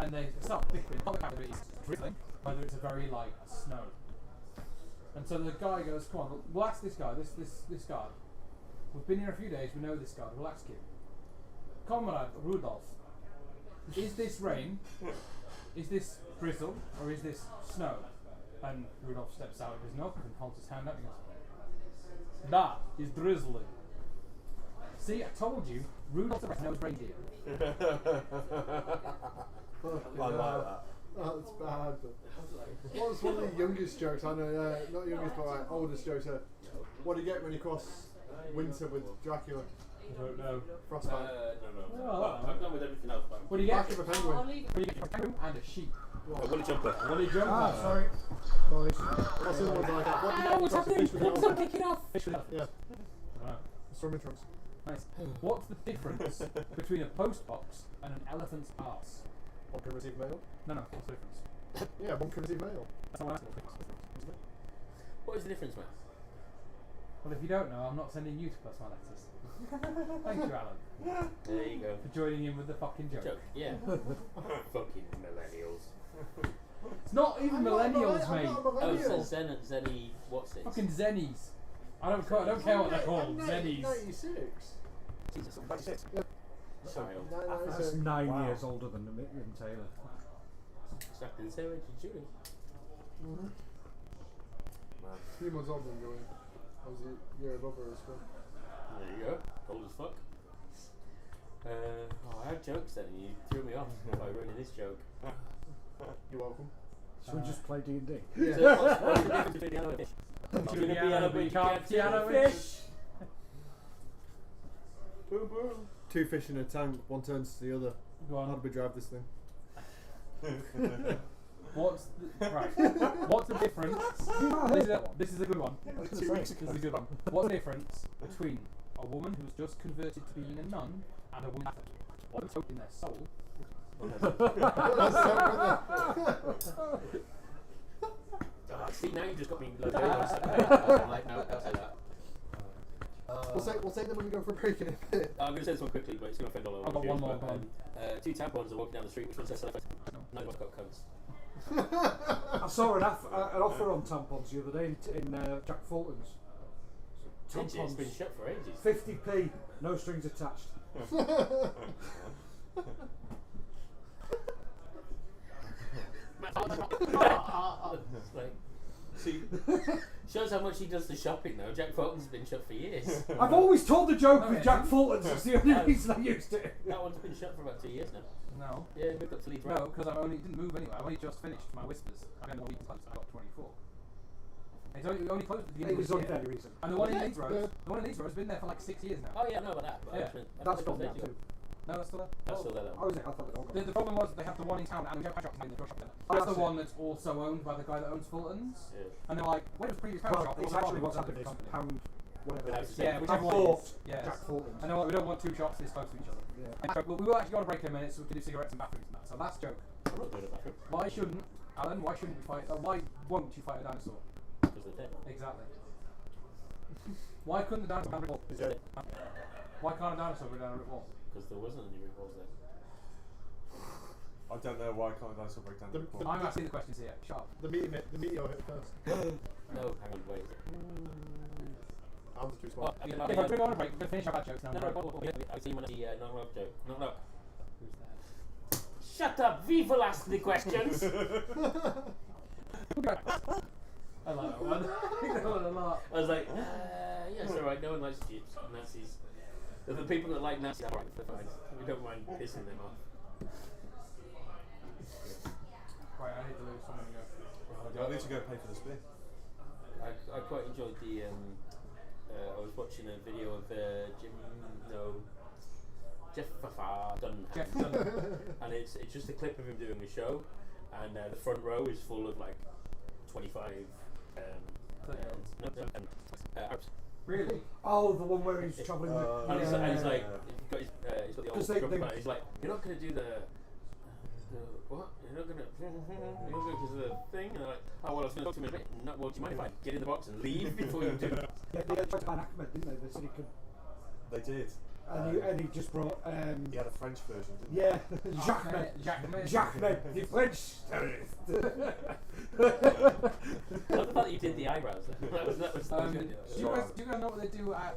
and they start bickering about whether it's drizzling, whether it's a very light snow. And so the guy goes, come on, we'll ask this guy, this guard. We've been here a few days, we know this guard, we'll ask him. Comrade Rudolph, is this rain, is this drizzle, or is this snow? And Rudolph steps out of his nook and holds his hand up and goes, that is drizzling. See, I told you, Rudolph the Red-Nosed Reindeer. I like that. That's bad. What was one of the youngest jokes? I know, not youngest, but like oldest jokes. What do you get when you cross winter with Dracula? I don't know. Frostbite. No. Oh, Well, I've done with everything else. But What do you get? Back of a penguin. I'll leave it. What do you get? A penguin and a sheep. a woolly jumper. Woolly jumper. Ah, sorry. Boys. What's the other one like that? What do you get when you cross a fish with an elephant? kicking off. Fish with Yeah, Wow. swimming trunks. Nice. What's the difference between a post box and an elephant's arse? One can receive mail. No, what's the difference? Yeah, one can receive mail. That's not what I'm asking. What is the difference, man? Well, if you don't know, I'm not sending you to post my letters. Thank you, Alan, There you go. for joining in with the fucking joke. Joke. Yeah. Fucking millennials. It's not even millennials, mate. Oh, so Zenny, what's it? Fucking Zennies. I don't care what they're called. Zennies. 96. Jesus, 96. Child. That's 96. 9 Wow. years older than Taylor. Exactly the same age as Julie. Mm-hmm. Man. 3 months older than Joey. I was a year above her as well. There you go. Old as fuck. I had jokes then and you threw me off by ruining this joke. You're welcome. Should we just play D&D? Yeah. So what's the difference between yellow fish? You're You're gonna be yellow fish. Boom boom. 2 fish in a tank, one turns to the other. Go How on. do we drive this thing? What's the difference? This is a good one. This is a good one. What's the difference between a woman who's just converted to being a nun and a woman who's hope in their soul? See, now you just got me loaded on like, no, don't say that. We'll say them when we go for a break in a bit. I'm going to say this one quickly, but it's going to offend all of I've got you. one more, but, go on. 2 tampons are walking down the street, which one says select? No, one's got cunts. I saw an offer on tampons the other day in Jack Fulton's. It's been shut for ages. 50p, no strings attached. It's like, see, shows how much he does the shopping though. Jack Fulton's been shut for years. I've always told the joke Oh, with yeah. Jack Fulton's, that's the only reason I used it. That one's been shut for about 2 years now. No. Yeah, moved up to Leeds. No, because I didn't move anywhere. I only just finished my whispers. I got 1 week closed. I got 24. It's only closed at the It beginning was of on this year. very reason. And the one in Leeds Road, has been there for like 6 years now. Oh yeah, I know about that. But Yeah. I meant- I That's thought gone it now was ages. too. No, that's still there. That's still there. Oh, is it? I thought it all The gone. problem was they have the one in town and the shop in the drug shop there. Oh, That's that's the it. one that's also owned by the guy that owns Fulton's. Yeah. And they're like, where was the previous pound Well, shop? it's Well, actually it's what's a happened is different pound, whatever it is. Yeah, I whichever I one it bought is. Yes. Jack Fulton's. And they're like, we don't want 2 shops this close to each other. Yeah. And so, we will actually go on a break in a minute so we can do cigarettes and bathrooms and that. So that's a joke. I'm not doing it back Why shouldn't, Alan, why shouldn't we fight, why won't you fight a dinosaur? because they're dead. Exactly. Why couldn't the dinosaur go down a brick wall? Why can't a dinosaur go down a brick wall? Because there wasn't any recalls there. I don't know why I can't dinosaur break down the report. I'm asking the questions here. Sharp. The meteor hit first. No, hang on, wait. Arms are too small. Oh, Okay, we're going on a break. We're going to finish our bad jokes now. No, Right. I've seen one of the knock joke. Knock. Shut up! We will ask the questions! I like that one. I like that one a lot. I was like, yes, alright, no one likes Jeeps, Nazis. The people that like Nazis, alright, they're fine. We don't mind pissing them off. Right, I need to lose someone to go. I need to go pay for the spin. I quite enjoyed the, I was watching a video of Jeff Dunham. Jeff Dunham. And it's just a clip of him doing a show, and the front row is full of like 25 Arabs. Really? Oh, the one where he's travelling with... And he's like, Yeah. he's got the old 'Cause they- drum they- band. He's like, you're not going to do the what? You're not going to because of the thing? And they're like, oh, well, I was going to talk to him in a bit. No, well, do you mind if I get in the box and leave before you do? Yeah, they tried to ban Ahmed, didn't they? They said he could... They did. And he just brought. He had a French version, didn't he? Yeah, Jacques, the French terrorist. I love the fact that you did the eyebrows. That was do you guys know what they do at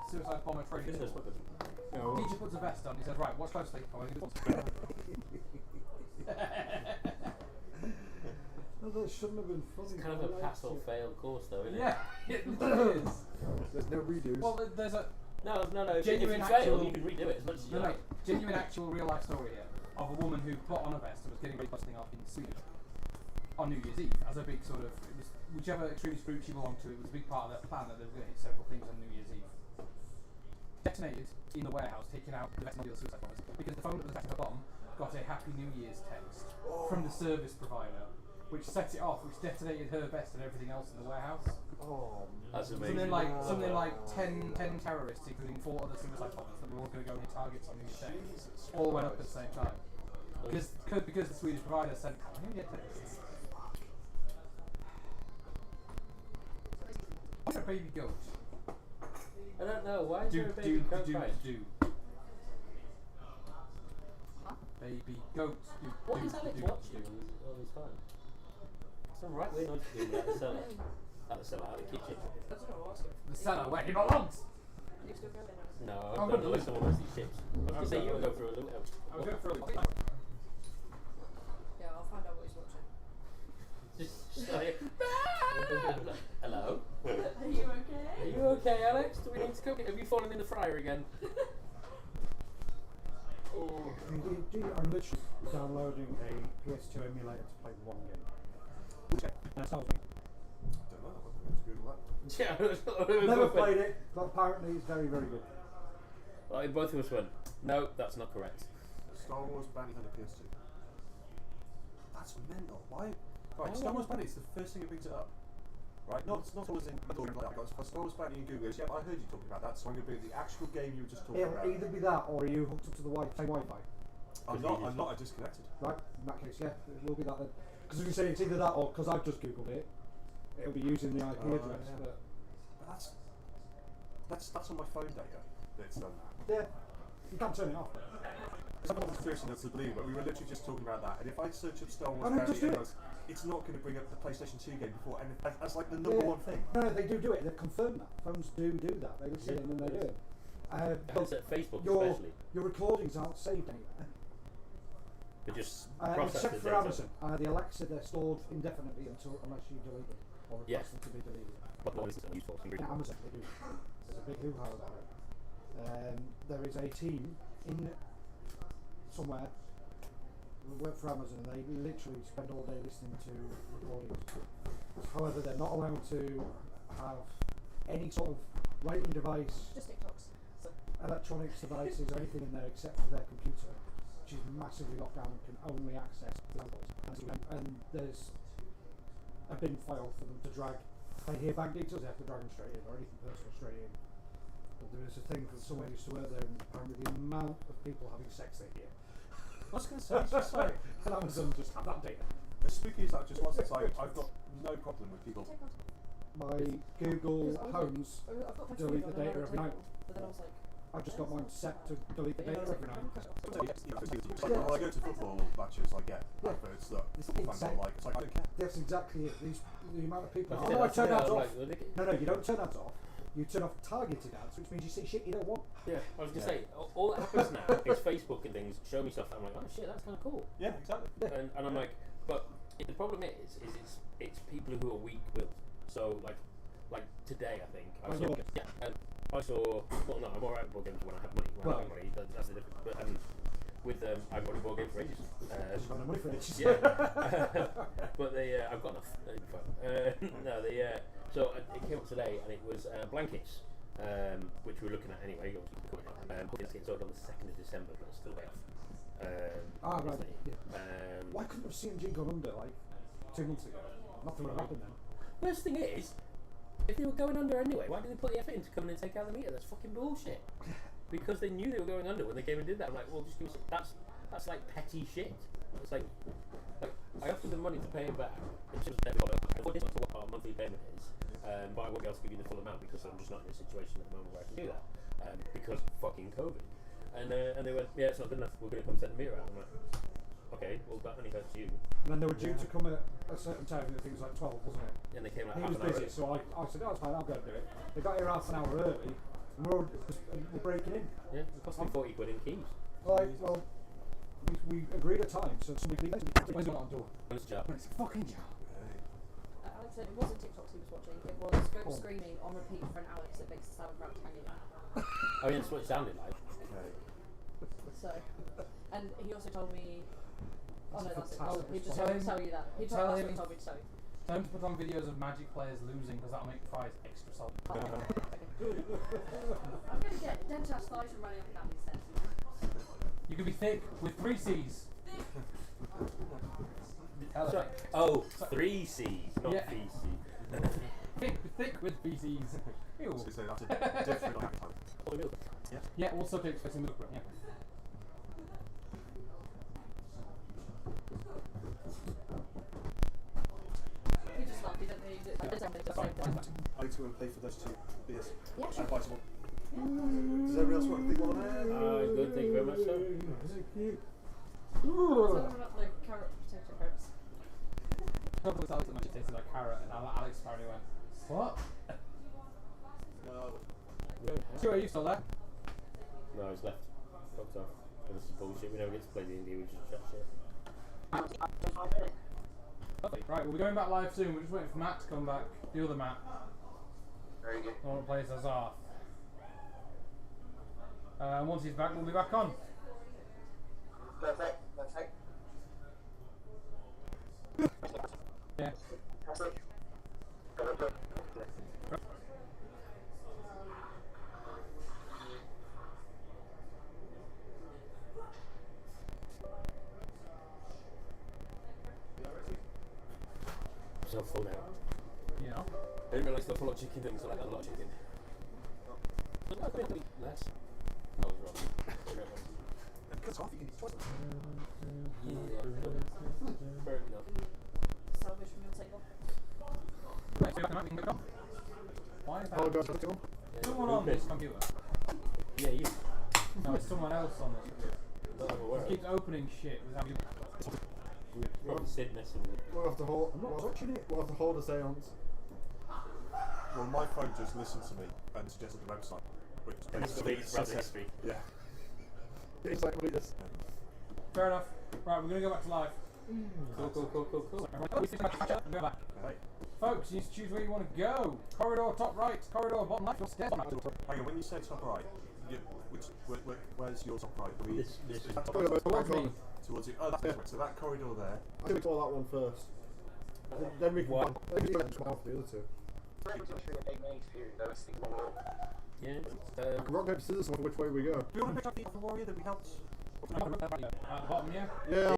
suicide bomber training? Teacher puts a vest on. He says, "Right, watch closely." Oh, that shouldn't have been funny. It's kind of a pass or fail course, though, isn't it? Yeah, it literally is. There's no redos. Well, there's a No. If Genuine you fail, actual- you can redo it as much as you like. genuine actual real life story here of a woman who put on a vest and was getting ready to something off in Sweden on New Year's Eve as a big sort of whichever extremist group she belonged to. It was a big part of their plan that they were going to hit several things on New Year's Eve. Detonated in the warehouse, taking out the vest of the suicide bombers because the phone that was attached to the bomb got a Happy New Year's text from the service provider, which set it off, which detonated her vest and everything else in the warehouse. Oh, That's amazing. Something like 10 terrorists, including 4 other suicide bombers, that were all going to go and hit targets on New Year's Day, all went up at the same time. Because the Swedish provider sent New Year texts. What's a baby goat? I don't know. Why is there a baby goat crying? Baby goat. What is Alex watching all this time? Some right weird noise to do at the cellar. At the cellar, out of the kitchen. The cellar where he belongs. No, I don't know if someone wants these chips. I was going to say you would go through a loot house. I was going for a look. Yeah, I'll find out what he's watching. Just like, hello? Are you okay? Are you okay, Alex? Do we need to cook it? Have you fallen in the fryer again? I'm literally downloading a PS2 emulator to play one game. That tells me. I don't know. I'm going to Google that. Yeah, Never played it, but apparently it's very, very good. Well, both of us went, no, that's not correct. Star Wars Bounty Hunter PS2. That's mental. Why? Right, Star Wars Bounty is the first thing that brings it up. Right? Not Star Wars in like that. I got Star Wars Bounty in Google. Yeah, I heard you talking about that, so I'm going to bring the actual game you were just talking It'll about. either be that or are you hooked up to the same Wi-Fi. I'm not. I disconnected. Right? In that case, yeah, it will be that then. Because if you say it's either that or because I've just Googled it, it'll be using the IP address. Yeah. But that's on my phone data. That's Yeah, you can't turn it off. Someone was curious enough to believe, but we were literally just talking about that. And if I search up Star Wars Oh, no, Bounty just do it. Hunter, it's not going to bring up the PlayStation 2 game before, and that's like the number one thing. No, they do it. They've confirmed that. Phones do that. They listen and they do it. It's at Facebook especially. Your recordings aren't saved anywhere. But just process except the for data. Amazon. The Alexa, they're stored indefinitely unless you delete them or request them to be deleted. But what is it useful? In Amazon, they do. There's a big hoo-ha about it. There is a team in somewhere who work for Amazon and they literally spend all day listening to recordings. However, they're not allowed to have any sort of writing device, Just TikToks. electronics devices or anything in there except for their computer, which is massively locked down and can only access the and there's a bin file for them to drag. If they hear bank details, they have to drag them straight in, or anything personal straight in. But there is a thing because someone used to work there, and apparently the amount of people having sex they hear. I was going to say, it's just like, And Amazon just have that data. as spooky as that just was, it's like, I've got no problem with people. My Google Homes I've got my delete phone the on data another every night. table, but then I was like, I've just got mine set to delete the data every night. It's like when I go to football matches, I get adverts that football fans don't like. It's like, I don't care. That's exactly it. The amount of people. But Oh, I turn ads off. like, No, you don't turn ads off. You turn off targeted ads, which means you see shit you don't want. yeah, I was going to say, all that happens now is Facebook and things show me stuff that I'm like, oh shit, that's kind of cool. Yeah, exactly. And I'm like, but the problem is it's people who are weak-willed. So like today, I think I saw, I saw. Well, no, I'm alright with board games when I have money. When I have money, that's the difference. But with I've got a board game for ages. I've got no money for it. Yeah, but I've got enough. No, so it came up today, and it was blankets, which we were looking at anyway. Obviously, it's sold on the 2nd of December, but it's still way off. Right. Yeah. Why couldn't have CMG gone under like 2 months ago? Nothing would have happened then. Worst thing is, if they were going under anyway, why did they put the effort into coming and take out the meter? That's fucking bullshit. Because they knew they were going under when they came and did that. I'm like, well, just give us that's like petty shit. It's like I offered them money to pay it back. It's just never got it. I thought this was what our monthly payment is, but I won't be able to give you the full amount because I'm just not in a situation at the moment where I can do that because of fucking COVID. And they went, yeah, it's not good enough. We're going to come set the meter out. I'm like, okay, well that only hurts you. And then they were due to come at a certain time, I think it was like 12, wasn't it? And they came like He half was an hour busy, early. so I said, oh, it's fine, I'll go and do it. They got here half an hour early, and we're breaking in. Yeah, it cost me 40 quid in keys. Like, well, we agreed a time, so somebody leaves. Where's it on door? It's a job. It's a fucking job. Alex said it wasn't TikToks he was watching, it was Go screaming on repeat for an hour because it makes the sound round hanging out. Oh yeah, that's what it sounded like. So, and he also told me. Oh no, that's it. Oh, fantastic he just response. told me to tell you that. He Tell told, him- he told me to tell you. Time to put on videos of Magic players losing because that'll make the fries extra solid. I'm going to get dentast thighs from running up and down these stairs. You can be thick with 3 C's. Sorry. Oh, 3 C's, not Yeah. VC. thick with 3 C's. Ew. So that's a different type. Yeah, all subjects facing milk. Yeah. He just laughed. He didn't need it. He didn't say Fine. anything. I need to go and pay for those 2 beers. Yeah, sure. Advisable. Does everybody else want to think one on there? Good, thank you very much, sir. Tell him about the carrot potato crepes. Probably Alex that Magic tasted like carrot, and Alex apparently went, what? No. Stuart, are you still there? No, he's left. Fucked off. And this is bullshit. We never get to play D&D, we just chat shit. Lovely. Right, we'll be going back live soon. We're just waiting for Matt to come back. The other Matt. Very good. The one that plays Azar. And once he's back, we'll be back on. Perfect. Perfect. Yeah. So full now. Yeah. I didn't realise they're full of chicken things, so I like a lot of chicken. But I could eat less. I was wrong. Cut off, you can eat twice. Yeah. Fair enough. Salvage from your table. Right, so Matt, we can go on. Why is that? Oh, guys, let's go. Someone on this computer. Yeah, you. No, it's someone else on this computer. Not I'm aware It of. keeps opening shit without you. Probably Sid messing with it. We'll have to hold. We'll have to hold a seance. Well, my phone just listened to me and suggested the website, which basically It's browser history. Yeah. It's like read this. Fair enough. Right, we're going to go back to live. Cool. Go back. Hey. Folks, you need to choose where you want to go. Corridor top right, corridor bottom left, or stairs bottom left. Hang on, when you say top right, where's your top right? This is is that top Towards right? Towards me. Towards you. Oh, that's right. So that corridor there. I think we call that one first. Then we can. What? Then we can come off the other 2. yeah. Rock paper scissors. Which way we go? Do you want to pick up the other warrior that we helped? At the bottom, yeah? Yeah.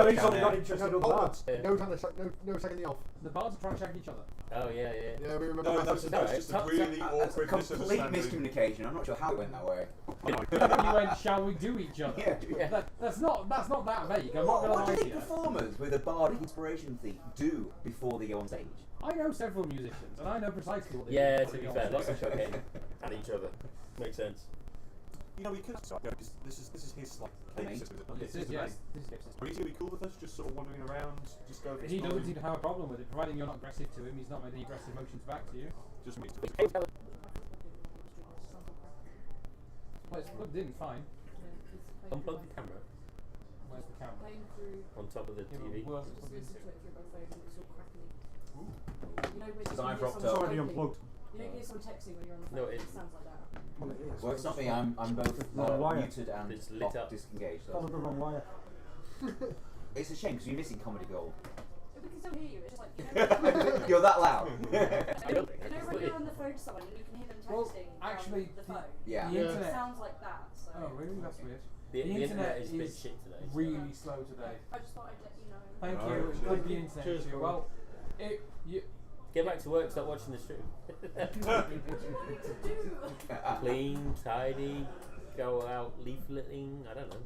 Well, he's only can got there. interested No, in bards. that. No second the elf. The bards are trying to check each other. Oh yeah. Yeah, we remember No, that. that's just a really That's awkward complete misunderstanding. miscommunication. I'm not sure how it went that way. You went, shall we do each other? Yeah. That's not that vague. I'm not What going do to lie you to think you. performers with a bardic inspiration theme do before they go on stage? I know several musicians, and I know precisely what they do. Yeah, to before be they fair, go on lots of stage. showcasing at each other. Makes sense. You know, we could start because this is his like cave system. This is, yes. This is Gibbs' Are you gonna be cool with us? Just sort of wandering around, just going. He doesn't seem to have a problem with it, providing you're not aggressive to him. He's not made any aggressive motions back to you. Just me. Well, it's plugged in, fine. Unplug the camera Where's the camera? Playing through. on top of the Yeah, but TV. where's it Just plugged listen into? to it through my phone and it's all crackly. You know when Because you I've hear dropped someone up. Already typing, unplugged. You don't hear someone texting when you're on the phone. No, it it- sounds like that. Well, it is. Well, it's not me. I'm both Wrong wire. muted and It's lit not up. disengaged. So Followed the wrong wire. it's a shame because you're missing comedy gold. We can still hear you. It's just like You're that loud. You know when you're on the phone to someone and you can hear them texting Well, from actually, the phone. Yeah. The Yeah. It internet. sounds like that. So. Oh, really? That's weird. The The internet is a bit is shit today. so- really slow today. I just thought I'd let you know. Thank Oh, you. It cheers. could be internet Cheers, issue. Paul. Well, you. Get back to work. Stop watching the stream. Clean, tidy, go out leafleting. I don't know.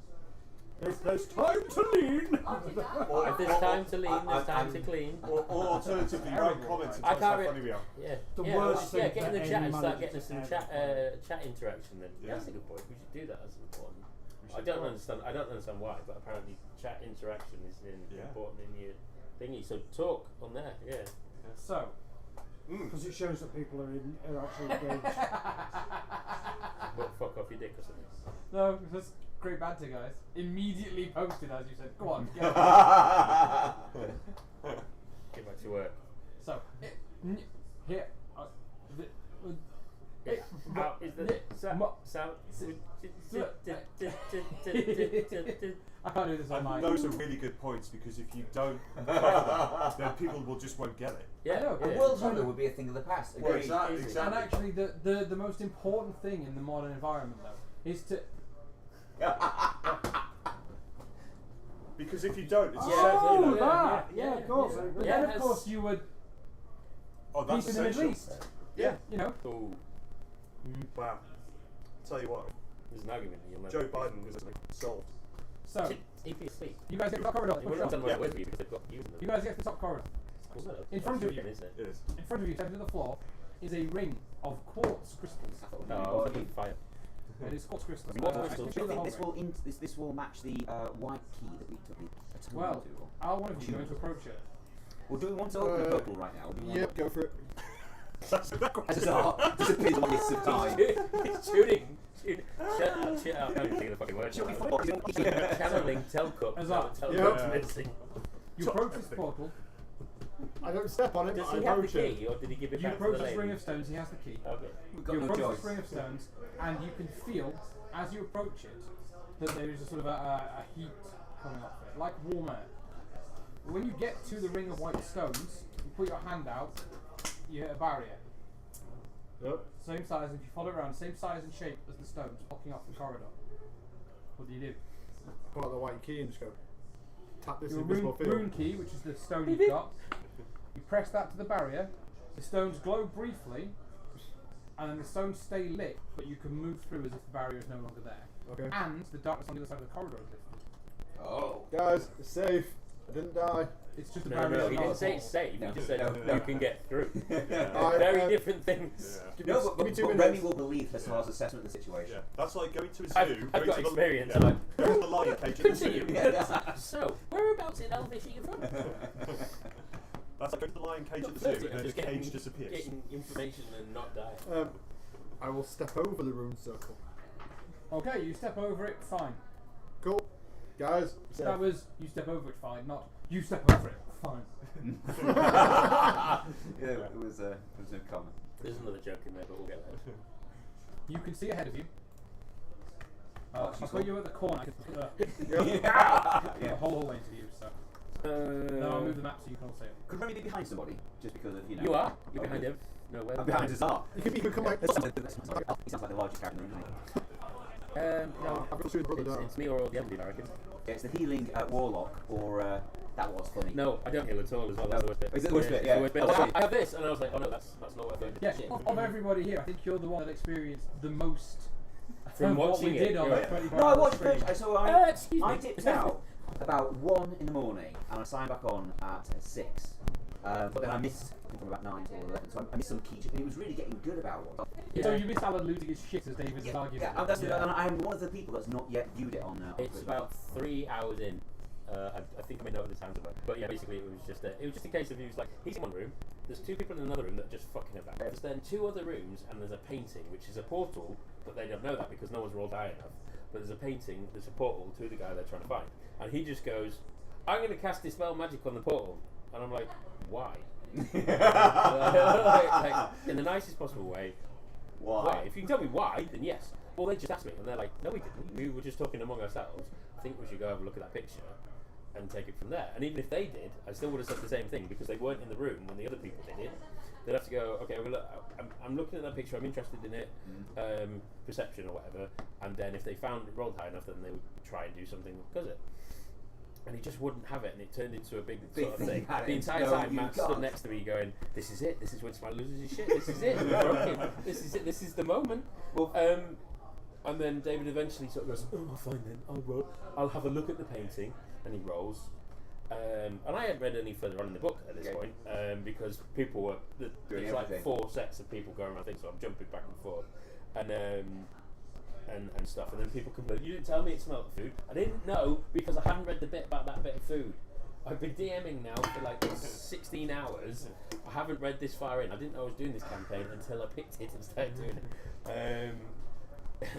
If there's time to lean. I'll do that. If there's time to lean, there's time to I'm- clean. Or alternatively, write comments and I tell us how can't funny we are. Yeah. The yeah, worst yeah, thing get in for the chat any and start manager getting us to some ever chat interaction then. Yeah. That's a good point. We should do that. That's important. We I should. don't understand why, but apparently chat interaction is Yeah. important in your thingy. So talk on there, yeah. So, Because it shows that people are actually engaged. But fuck off your dick or something. no, that's great banter, guys. Immediately posted, as you said. Go on, get on. Get back to work. So, here. How is the sound? I can't do this on And my. those are really good points because if you don't cover that, then people will just won't get it. Yeah, I know, The yeah. world hunger would be a thing of the past. Well, Agreed. exactly. And actually, the most important thing in the modern environment, though, is to. Because if you don't, it's Oh, essentially that! yeah, Yeah, of course. yeah. I agree. But Yeah, then, of that's- course, you would. oh, that's Peace in the Middle essential. East. Yeah. You know. Ooh, Wow. Tell you what, there's an argument that you'll never. Joe Biden was solved. So, If you sleep. you guys get to the top corridor. You wouldn't have done well with me because they've got you in them. You guys get to the top corridor. In front of you. Isn't it? It is. In front of you, centre to the floor, is a ring of quartz crystals. No, I need fire. It is quartz crystals. What I crystals? can I feel the think whole ring. this will match the white key that we took the totem Well, to. are one of you going to approach it? Well, do we want to open the portal right now? Or do we want Yep, go for it. As a start, disappears on this of time. He's shooting. Shut up. I don't think of the fucking word. Channeling Telcup. As up. Telcup. You approach this portal. I don't step on it, Does but I he have the approach it. key or did he give it You back to approach the this ring lady? of stones. He has the key. Okay. We've got You no approach choice. this ring of stones, and you can feel, as you approach it, that there is a sort of a heat coming off it, like warm air. When you get to the ring of white stones, you put your hand out, you hit a barrier. Yep. Same size, if you follow it around, same size and shape as the stones, blocking off the corridor. What do you do? Pull out the white key and just go tap this Your invisible field. rune key, which is the stone you've got, you press that to the barrier, the stones glow briefly, and then the stones stay lit, but you can move through as if the barrier is no longer there. Okay. And the darkness on the other side of the corridor is lifted. Oh. Guys, it's safe. I didn't die. It's just a No, barrier. no, he not a didn't say portal. it's safe. No. He just said No. you can get through. I- Very different things. Yeah. Give me, No, give but me 2 Remy minutes. will believe Hesar's assessment of the situation. Yeah. That's like going to a zoo. I've going got to the, experience. Yeah. I'm Going to the lion cage at the Continue. zoo. So, whereabouts in Elvish are you from? That's like going to the lion cage at the zoo and then the Just cage disappears. getting information and not die. I will step over the rune circle. Okay, you step over it, fine. Cool. Guys, safe. That was, you step over it, fine, not, you step over it, fine. Yeah, it was no comment. There's another joke in there, but we'll get there. You can see ahead of you. Oh, I'll she's put you at the corner. I can put the Yeah. whole hallway to you, so. No, I'll move the map so you can all see it. Could Remy be behind somebody? Just because of, you know. You are. You're behind him. No, where? I'm behind Hazar. You can come like. He sounds like the largest character in the room. No, I've got to see his brother down. it's me or all the Emily, I reckon. Yeah, it's the healing warlock, or that was funny. No, I don't heal at all as well. That's the worst bit. Is it the worst bit? It's Yeah. the worst bit. Oh, Like, sorry. I have this, and I was like, oh no, that's not what I'm doing. Yeah, Shit. of everybody here, I think you're the one that experienced the most From of what watching we it, did on yeah. that 24 No, I hour watched stream. it. So Excuse me. I dipped out about 1 in the morning, and I signed back on at 6. But then I missed from about 9 till 11, so I missed some key. And he was really getting good about it. So you missed Alan losing his shit as David was arguing. Yeah, and I'm one of the people that's not yet viewed it on now. It's about 3 hours in. I think I may know what the times about. But yeah, basically it was just a case of he was like, he's in one room, there's 2 people in another room that are just fucking about. There's then 2 other rooms and there's a painting, which is a portal, but they don't know that because no one's rolled high enough. But there's a painting, there's a portal to the guy they're trying to find. And he just goes, I'm going to cast Dispel Magic on the portal. And I'm like, why? like, in the nicest possible way. Why? If you can tell me why, then yes. Well, they just asked me, and they're like, no, we didn't. We were just talking among ourselves. I think we should go have a look at that picture and take it from there. And even if they did, I still would have said the same thing because they weren't in the room when the other people did it. They'd have to go, okay, well, look, I'm looking at that picture, I'm interested in it, perception or whatever. And then if they found it rolled high enough, then they would try and do something because it. And he just wouldn't have it, and it turned into a big sort of thing. The entire time, Matt stood next to me going, this is it, this is when Smile loses his shit, this is it, we're broken, this is it, this is the moment. Well, and then David eventually sort of goes, oh, fine then, I'll have a look at the painting, and he rolls. And I hadn't read any further on in the book at this point, because people were, there's like 4 sets of people going around things, so I'm jumping back and forth. And stuff, and then people complain, you didn't tell me it smelled of food. I didn't know because I hadn't read the bit about that bit of food. I've been DMing now for like 16 hours. I haven't read this far in. I didn't know I was doing this campaign until I picked it and started doing it.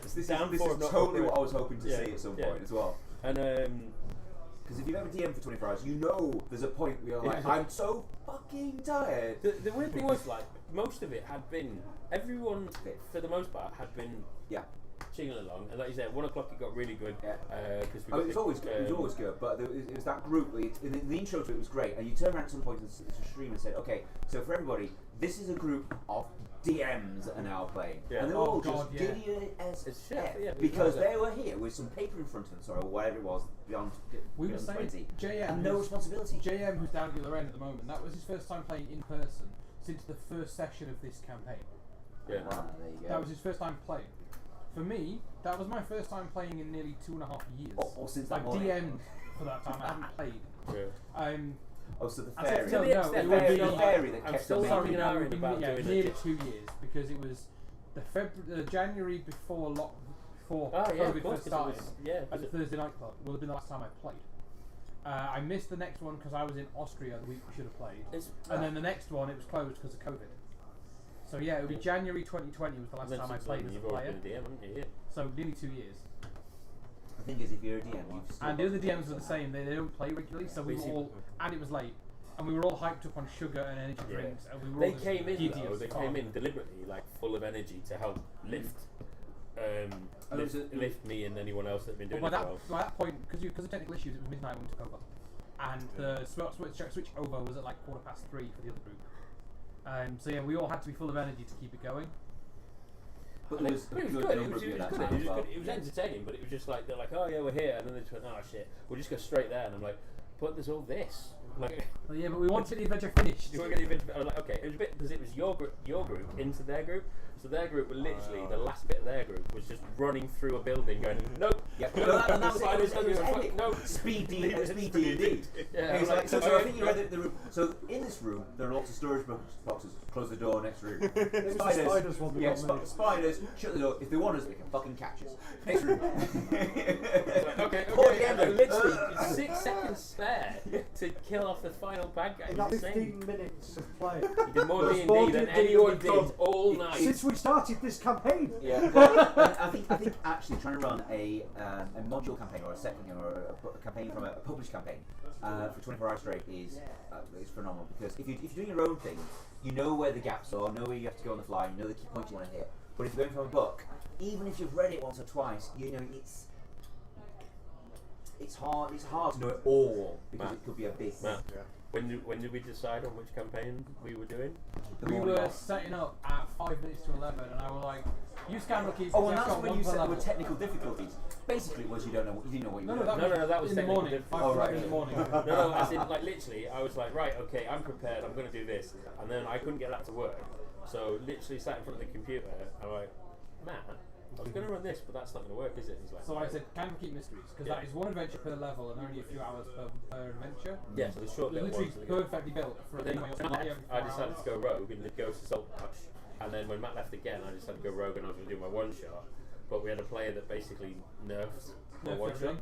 This is totally what I was hoping to see at some point as well. And because if you've ever DM'd for 24 hours, you know there's a point where you're like, I'm so fucking tired. The weird thing was, like, most of it had been, everyone for the most part had been chilling along, and like you said, 1 o'clock it got really good. It was always good. It was always good, but it was that group. The intro to it was great, and you turn around at some point in the stream and said, "Okay, so for everybody, this is a group of DMs that are now playing, and they're all just giddy as shit because they were here with some paper in front of them, or whatever it was, beyond. We were saying JM and no responsibility. JM, who's down at the other end at the moment, that was his first time playing in person since the first session of this campaign. Yeah, there you go. That was his first time playing. For me, that was my first time playing in nearly 2.5 years. Or since that morning. I DM'd for that time. I hadn't played. So the fairy. The fairy that I'm kept still sorry, about doing nearly it. 2 years because it was the January before COVID first started. At the Thursday night club will have been the last time I played. I missed the next one because I was in Austria the week we should have played, and then the next one it was closed because of COVID. So yeah, it would be January 2020 was the last time I played as a player. Been a DM, haven't you? So nearly 2 years. The thing is, if you're a DM, you've still and the other DMs were the same. They don't play regularly, so we were all, and it was late, and we were all hyped up on sugar and energy drinks, and we were all They came in giddy though. as They fuck. came in deliberately, like full of energy to help lift. Lift me and anyone else that had been doing By it well. that point, because of technical issues, it was midnight when we took over, and the switch over was at like 3:15 for the other group. So yeah, we all had to be full of energy to keep it going. But it was good. It was entertaining, but it was just like they're like, oh yeah, we're here, and then they just went, oh shit, we'll just go straight there, and I'm like, but there's all this. Like, well, yeah, but we wanted the adventure finished. You were getting the adventure. I was like, okay, it was a bit because it was your group into their group. So their group were literally the last bit of their group was just running through a building, going, nope. Yeah, and that was it. No, speed D&D. Yeah, so I think you read the room. So in this room, there are lots of storage boxes. Close the door. Next room. Spiders. Spiders. Shut the door. If they want us, they can fucking catch us. Next room. Okay. Literally 6 seconds spare to kill off the final bad guy. In that 15 minutes of play. You did more D&D than anyone did all night. Since we started this campaign. Yeah. Well, I think actually trying to run a module campaign or a set campaign or a campaign from a published campaign for 24 hours straight is phenomenal, because if you're doing your own thing, you know where the gaps are, know where you have to go on the fly, you know the key points you want to hit. But if you're going from a book, even if you've read it once or twice, you know it's hard to know it all because it could be a big thing. When did we decide on which campaign we were doing? We were setting up at 5 minutes to 11, and I was like, "Use candle keep." Oh, and that's when you said there were technical difficulties. Basically, it was you didn't know what you No, were doing. That was in the technical morning. difficulty. 5 Oh, right. in the morning. No, as in, like, literally, I was like, right, okay, I'm prepared, I'm going to do this. And then I couldn't get that to work. So, literally sat in front of the computer, and I'm like, Matt, I was going to run this, but that's not going to work, is it? He's like, So I said, "Candle keep mysteries," because that is one adventure per level and only a few hours per adventure. yeah, so the short They're little literally ones. perfectly built for a But then thing where you're not every I 4 decided hours. to go rogue and the Ghost Assault March. And then when Matt left again, I decided to go rogue and I was going to do my one shot. But we had a player that basically nerfed my Nerfed one shot. everything.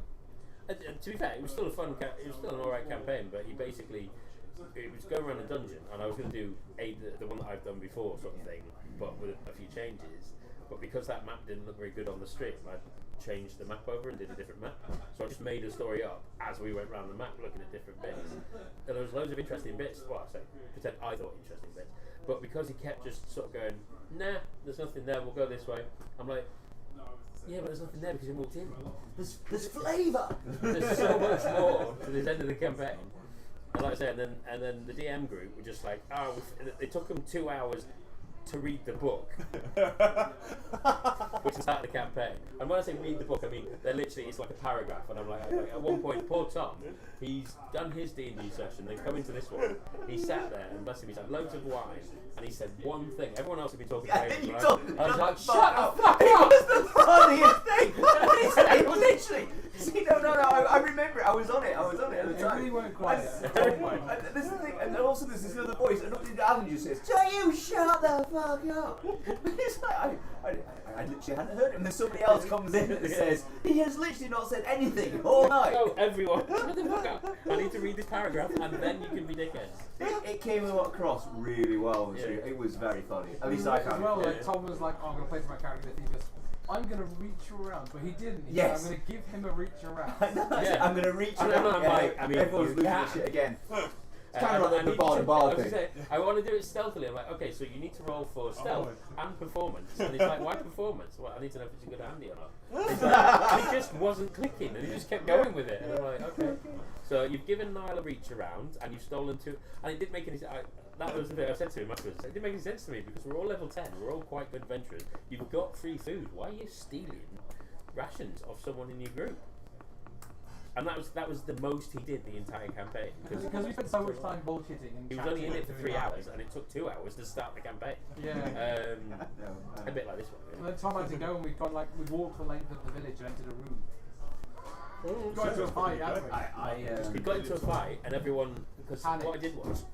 And to be fair, it was still a fun. It was still an alright campaign, but he basically it was going around a dungeon, and I was going to do the one that I've done before, sort of thing, but with a few changes. But because that map didn't look very good on the stream, I changed the map over and did a different map. So I just made a story up as we went around the map, looking at different bits. And there was loads of interesting bits. Well, I thought interesting bits. But because he kept just sort of going, nah, there's nothing there. We'll go this way. I'm like, yeah, but there's nothing there because he walked in. There's flavour. There's so much more to this end of the campaign. And like I say, and then the DM group were just like, oh, it took them 2 hours to read the book, which is part of the campaign. And when I say read the book, I mean they're literally, it's like a paragraph. And I'm like at one point, poor Tom, he's done his D&D session, then come into this one. He sat there and bless him, he's had loads of wine, and he said one thing. Everyone else had been talking about it. I was like, shut the fuck up! It was the funniest thing. It was literally. See, no. I remember it. I was on it at the It time. really weren't quiet. And this is the thing, and then also there's this other voice, and Alan just says, "Do you shut the fuck up?" It's like I literally hadn't heard him. Then somebody else comes in and says, "He has literally not said anything all night." Oh, everyone, shut the fuck up! I need to read this paragraph, and then you can be dickheads. It came across really well. Yeah. It was very funny. At least I found as well, it. like Tom was like, "Oh, I'm going to play to my character." He goes, "I'm going to reach around," but he didn't. He Yes. said, "I'm going to give him a reach around." Yeah. I'm going to reach And around. then I'm like, I mean, everyone's you losing can. their shit again. It's kind of like the bar thing. I want to do it stealthily. I'm like, okay, so you need to roll for stealth and performance. And he's like, why performance? Well, I need to know if it's a good handy or not. He's like, and it just wasn't clicking, and he just kept going with it. And I'm like, okay. So you've given Niall a reach around, and you've stolen two, and it didn't make any sense. That was the thing I said to him afterwards. It didn't make any sense to me because we're all level 10. We're all quite good adventurers. You've got free food. Why are you stealing rations of someone in your group? And that was the most he did the entire campaign. Because we spent so much time bullshitting and He was only in it for chatting 3 about hours, and it took 2 hours to start the campaign. Yeah. A bit like this one. And then Tom had to go, and we'd walked the length of the village and entered a room. Got into a fight, hadn't we? We got into a fight, and everyone, because Panicked. what I did was,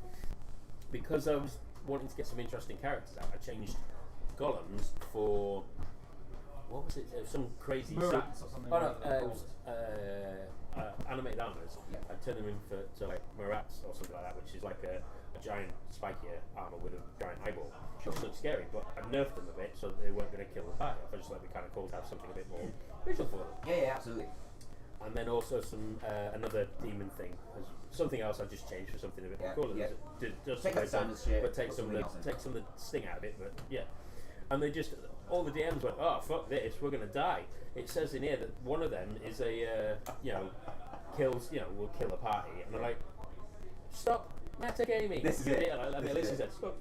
because I was wanting to get some interesting characters out, I changed golems for, what was it? Some crazy Murats or something. Oh no, like that. it was animated armors. I turned them in for like Murats or something like that, which is like a giant spikier armor with a giant eyeball. Which looked scary, but I nerfed them a bit so they weren't going to kill the party off. I just thought it'd be kind of cool to have something a bit more visual for them. Yeah, absolutely. And then also some another demon thing, something else I just changed for something a bit more cooler. Just Take the standard shit, but take put some of the sting out of it. But yeah, and they just all the DMs went, oh fuck this, we're gonna die. It says in here that one of them is a kills, will kill a party, and they're like, stop metagaming. This is it. And the Liches said, stop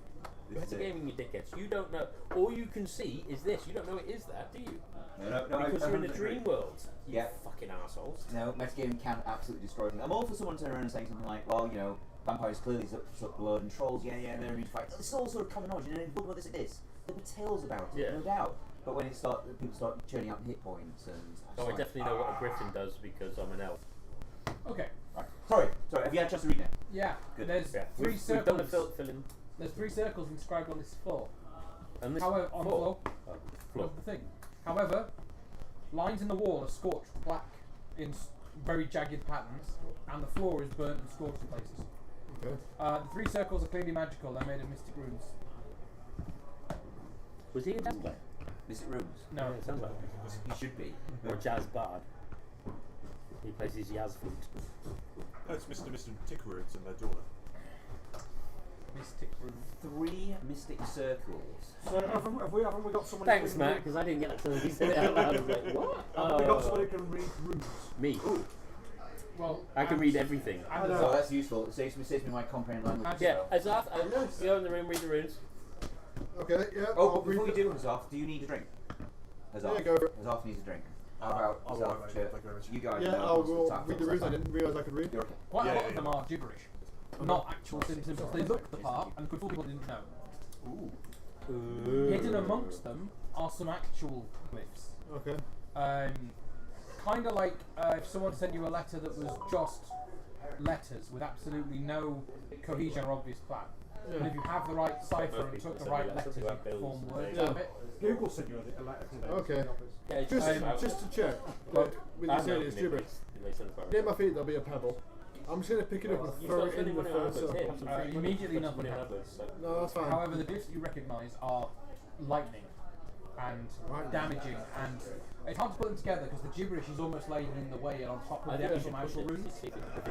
metagaming, you dickheads. You don't know. All you can see is this. You don't know it is that, do you? No, Because I you're in a 100% dream agree. world. You Yeah. fucking assholes. No, metagaming can absolutely destroy things. I'm all for someone turning around and saying something like, well, vampires clearly suck blood, and trolls, they're immune to fight. It's all sort of common knowledge, and in a book like this it is. There were tales about it, no doubt. But when people start churning out hit points and... Oh, I definitely know what a griffin does because I'm an elf. Okay. Right. Sorry, have you had a chance to read it? Yeah. Good. There's three We've circles. done the fill-in. There's 3 circles inscribed on this floor. And this However, on the floor floor. of the thing. However, lines in the wall are scorched black in very jagged patterns, and the floor is burnt and scorched in places. Okay. The 3 circles are clearly magical. They're made of mystic runes. Was he a jazz player? Mystic Rooms. No. Yeah, it sounds like it. You should be. Or a jazz bard. He plays his jazz flute. That's Mr. Tickeroots and their daughter. Mystic runes. 3 mystic circles. So haven't we got someone Thanks, who can Matt, read, because I didn't get that till he said it out loud. I was like, what? have we got someone who can read runes? Me. Ooh. Well, I can read everything. And Oh, that's useful. It saves me my comprehend language. Yeah, Azaf, go in the room, read the runes. Okay, yeah. Oh, I'll but before read you do, Azaf, do you need a drink? Azaf. Yeah, go for it. Azaf needs a drink. How about I'll Azaf? write, Chip? thank you very much. You guys Yeah, know I'll most of the go time, read the so runes. I that's didn't realise I could read. You're okay. quite a Yeah, lot yeah, of them yeah. are gibberish, not actual symptoms. They look the part, and could fool people didn't know. Hidden amongst them are some actual glyphs. Okay. Kind of like if someone sent you a letter that was just letters with absolutely no cohesion or obvious plan. Yeah. And if you have the right cipher and took the right letters, you can form words out of it. Google sent you a letter today. Okay. Yeah, Just to check, with you saying it's gibberish, near my feet there'll be a pebble. I'm just going to pick it up and throw it in the first circle. Immediately nothing happens. No, that's fine. However, the glyphs you recognise are lightning and damaging, and it's hard to put them together because the gibberish is almost laying in the way and on top of the actual magical runes.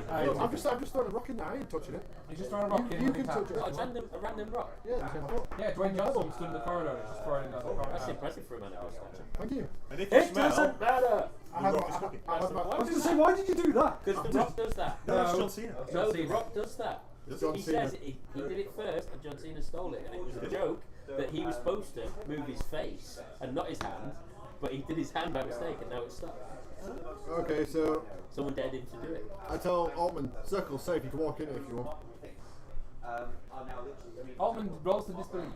I've just thrown a rock in there, I ain't touching it. He's just throwing a rock in. You can touch it. A random rock. Yeah, you can. Yeah, Dwayne Johnson stood in the corridor and just throwing it down the That's corridor. impressive for a man of stature. Thank you. And if you smell, matter! I have rock is cooking. I have I was going to say, why did you do that? Because the rock does that. no, that's John Cena. No, the rock does that. It's John He Cena. says he did it first and John Cena stole it, and it was a joke that he was supposed to move his face and not his hand, but he did his hand by mistake and now it's stuck. Okay, so Someone dared him to do it. I tell Altman, circle's safe, you can walk in it if you want. Altman rolls to disbelief.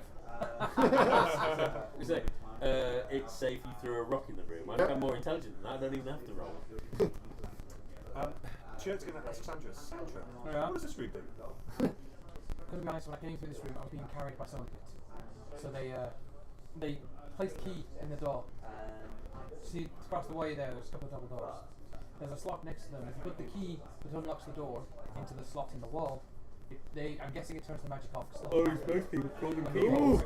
He's like, it's safe you threw a rock in the room. I'm more intelligent than that, I don't even have to roll. Church's going to ask Sandra, Yeah. what does this room do? Couldn't be honest, when I came through this room, I was being carried by someone. So they placed a key in the door. See, across the way there's a couple of double doors. There's a slot next to them. If you put the key that unlocks the door into the slot in the wall, I'm guessing it turns the magic off. Ooh.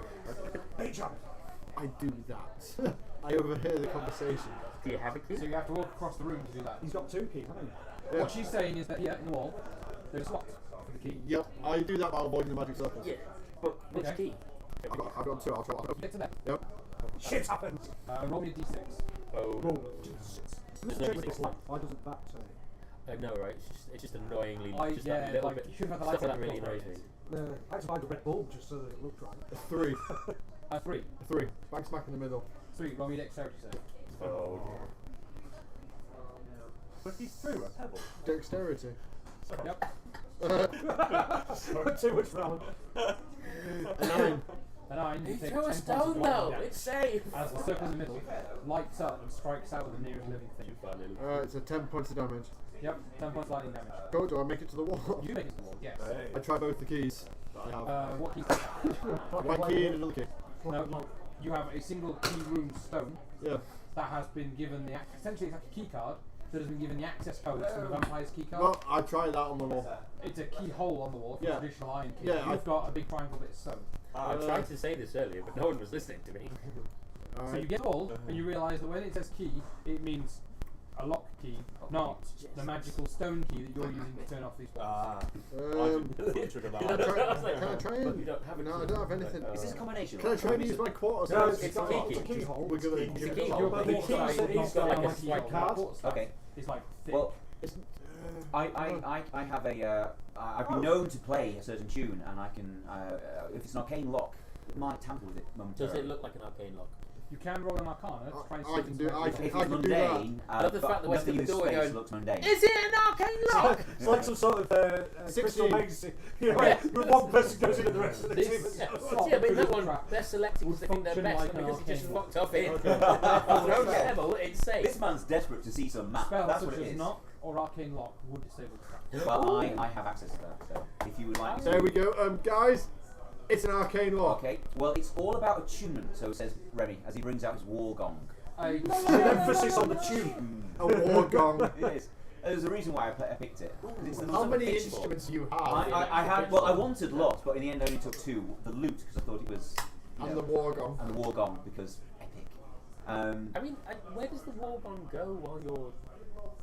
I do that. I overhear the conversation. Do you have a key? So you have to walk across the room to do that. He's got 2 keys, hasn't he? Yeah. What she's saying is that here in the wall, there's a slot for the key. Yep, I do that while avoiding the magic circles. Yeah, but which Okay. key? I've got 2, I'll try. Get to that. Yep. Shit happened! Roll me a d6. Oh, Roll. there's Check no with six. the slot. Why doesn't that say? No, right, it's just annoyingly, just yeah, that little like, bit. you should have the Stuff lights like that on. really annoys me. I had to buy the red bulb just so that it looked right. 3. 3. 3. Bang smack in the middle. 3. Roll me a dexterity save. Oh. But he threw a pebble. Dexterity. Yep. Too much round. A 9. A 9. You take Throw 10 a points stone of though, lightning damage. it's safe! As the circle in the middle lights up and strikes out with the nearest living thing. Alright, so 10 points of damage. Yep, 10 points lightning damage. Go, do I make it to the wall? You make it to the wall, yes. I try both the keys that I have. What key do you have? One key and another key. No, you have a single key room stone Yeah. that has been given the essentially it's like a key card that has been given the access code to the vampire's key card. Well, I tried that on the wall. It's a keyhole on the wall for Yeah. traditional iron key. Yeah, You've got a big triangle bit of stone. I tried to say this earlier, but no one was listening to me. So you get the wall and you realise that when it says key, it means a lock key, not the magical stone key that you're using to turn off these walls. Trigger that. Can I try You and... don't have a No, key. I don't have anything. Is this a combination? Can I try and use my quarters? No, it's a key. It's a keyhole. We're gonna It's a give key. it You're But the the key key said he's got like like a a key card. Okay. It's like thick. Well, I have a. I've been known to play a certain tune, and I can. If it's an arcane lock, it might tamper with it momentarily. Does it look like an arcane lock? You can roll an arcana to try and I see can if do- it's I magical. can- If I it's do that. mundane, I love the fact that but West when of you the use door space, going, it looks mundane. Is it an arcane lock? It's like some sort of Crystal 16. Maze. You know, Yeah. where one person goes in and the rest of the This- team is Yeah, Slot yeah, but through that the one, trap they're selecting would because they think they're function best, like not because an he just arcane fucked off in. Okay. Throw the pebble, it's safe. This man's desperate to see some map. Spells That's such what it as is. knock or arcane lock would disable the trap. Well, I have access to that. So if you would like. There we go. Guys, it's an arcane lock. Okay. Well, it's all about attunement. So says Remy as he brings out his war gong. With emphasis on the tune. A war gong. It is. There's a reason why I picked it. 'Cause it's the How most many pitchfork. instruments do you have? I had. Well, I wanted lots, but in the end, I only took 2. The lute because I thought it was. You And know, the war gong. and the war gong because epic. I mean, where does the wall gun go while you're...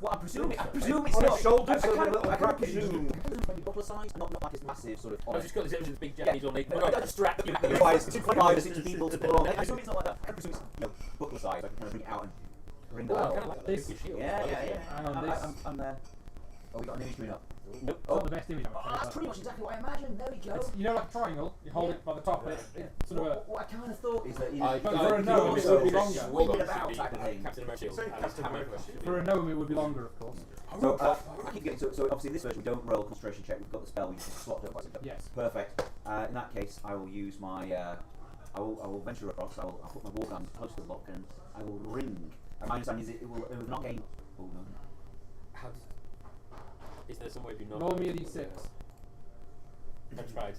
Well, I presume it's On not. his shoulders, I so the kind little of bracket. presume maybe butler size, not like it's massive sort of. I've just got this big Japanese one, like, I strap you. It requires 5 or 6 people to pull on. I presume it's not like that. I presume it's butler size. I can kind of bring it out and bring that Well, out. kind of like This- this shield. Yeah. Hang on, this- I'm there. Oh, we got an image coming up. Nope. It's not the best image. Oh, that's pretty much exactly what I imagined. There we go. It's, you know, like a triangle. You hold it by the top. It's sort of a. What I kind of thought is that, you know, for a gnome, it would be longer. Swing it about type of thing. Captain America shield. Captain America shield. For a gnome, it would be longer, of course. So, I keep getting, so obviously in this version we don't roll a concentration check, we've got the spell, we just slot it. Yes. Perfect. In that case, I will use my, I will venture across, I'll put my war gun close to the lock and I will ring. My understanding is it will not gain. Oh no. How does... Is there some way to not... Roll me a d6. I tried.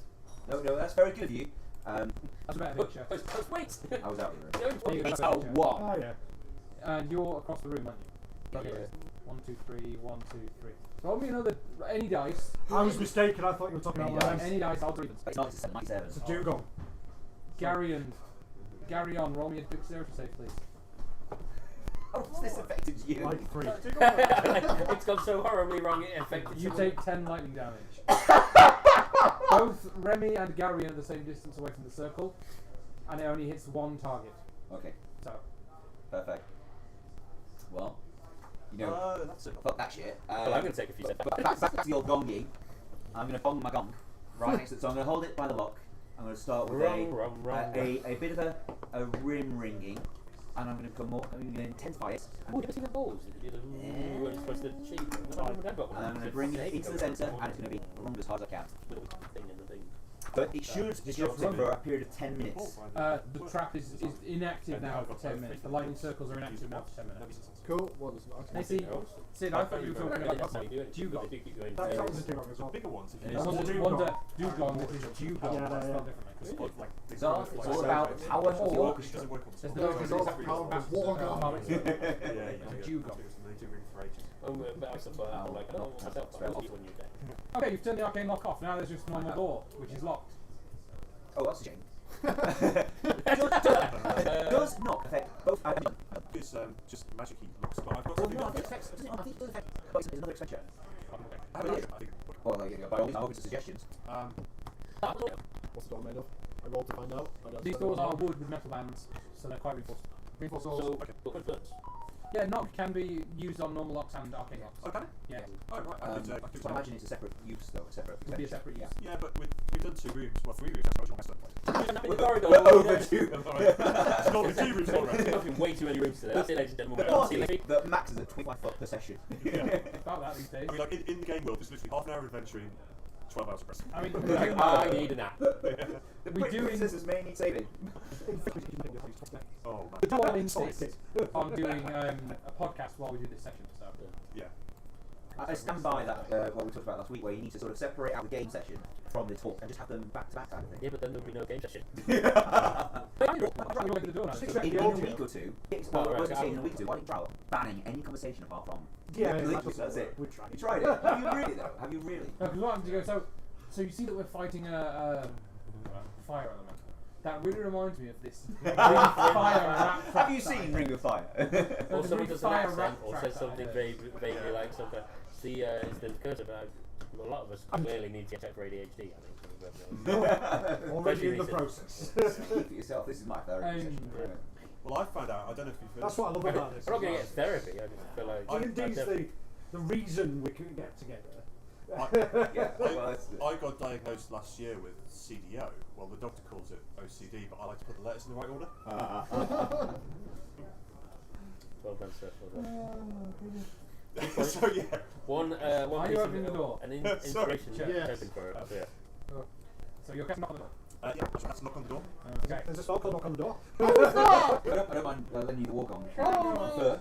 No, that's very good of you. That's a better picture. Wait! I was out of the room. There you go, that's a Oh, picture. what? Oh yeah. And you're across the room, aren't you? Okay. Yeah. 1, 2, 3, 1, 2, 3. Roll me another. Any dice. I was mistaken. I thought you were talking Any about dice. mine. Any dice, odds or evens. It's 97. It's a dugong. Gary on. Roll me a dexterity save, please. Oh, has this affected you? Like 3. It's gone so horribly wrong it affected You someone. take 10 lightning damage. Both Remy and Gary are the same distance away from the circle, and it only hits one target. Okay, So, perfect. Well, you know, That's it. fuck that shit. Well, I'm going to take a few steps back to the old gongy. I'm going to bong my gong right next to it. So I'm going to hold it by the lock. I'm going to start with a bit of a rim ringing, and I'm going to become more. I'm going to intensify it. Oh, you ever seen the balls? You were supposed to cheat. And I'm going to bring it into the centre, and it's going to be rung as hard as I can. Little thing in the thing. But it should disrupt it for a period of 10 minutes. the trap is inactive now for 10 minutes. The lightning circles are inactive now for 10 minutes. Cool. Well, it's not. Hey, see, Sid, I thought you were talking about dugong. That was a dugong as well. Bigger ones. If you One's a dugong, this is a dugong. Yeah, That's yeah. spelled differently. It's all about the power of the orchestra. There's No, the it's all power of war gun. dugong. But I suppose I'm like, oh, myself, I was when you get. Okay, you've turned the arcane lock off. Now there's just a normal door, which is locked. Oh, that's a shame. Does not affect both. It's just magic-y looks, but I've got Well, something no, I else. think it affects. Does it? I think it does affect. But it's another expenditure. I have an idea, I think. Well, there you go. By all means, I'm open to suggestions. What's the door made of? I rolled to find out. I don't These know. doors are wood with metal bands, so they're quite reinforced. Reinforced doors. So, Yeah, knock can be used on normal locks and arcane locks. Oh, can it? Yeah, Oh, right. I could, So I imagine it's a separate use, though. A separate. would be a separate use. yeah, but we've done 2 rooms. Well, 3 rooms. That's messed up. We're over 2. It's not 2 rooms already. I've been way too many rooms today. That's it, ladies and gentlemen. The We're on party TV. that maxes at 25 foot per session. About that these days. I mean, like, in the game world, it's literally half an hour of adventuring, 12 hours of rest. I mean, I need a nap. The We do princesses may need saving. Oh, man. the door insists on doing a podcast while we do this session. So Yeah. I stand by that, what we talked about last week, where you need to sort of separate out the game session from the talk and just have them back to back kind of thing. Yeah, but then there'll be no game session. you're going to the door now. In a week or two, Oh, right, in a week or two, why don't you try banning any conversation apart from. Yeah, Literally, that's it. We tried. You tried it. Have you really though? Have you really? No, 'cause what happens, you go, so you see that we're fighting a fire element. That really reminds me of this Ring of Fire rap track Have you that I seen did. Ring of Fire? Or the somebody Ring of does an Fire accent rap or track says that something I did. vaguely like something. See, it's the curse about a lot of us clearly need to check for ADHD. I think. Already in the Especially process. Keep it yourself. This is my therapy session. Well, I found out, I don't know if you've heard. That's what I love about this. We're not going to get therapy. I just feel like. D&D's the reason we couldn't get together. Yeah, well, that's it. I got diagnosed last year with CDO. Well, the doctor calls it OCD, but I like to put the letters in the right order. Well done, sir. Well done. So yeah. One Are piece you of opening the door? an inspiration check Yes. open for it. Yeah. So you're casting knock on the door. Yeah, so that's knock on the door. Okay. There's a spell called knock on the door. I don't mind letting you walk on.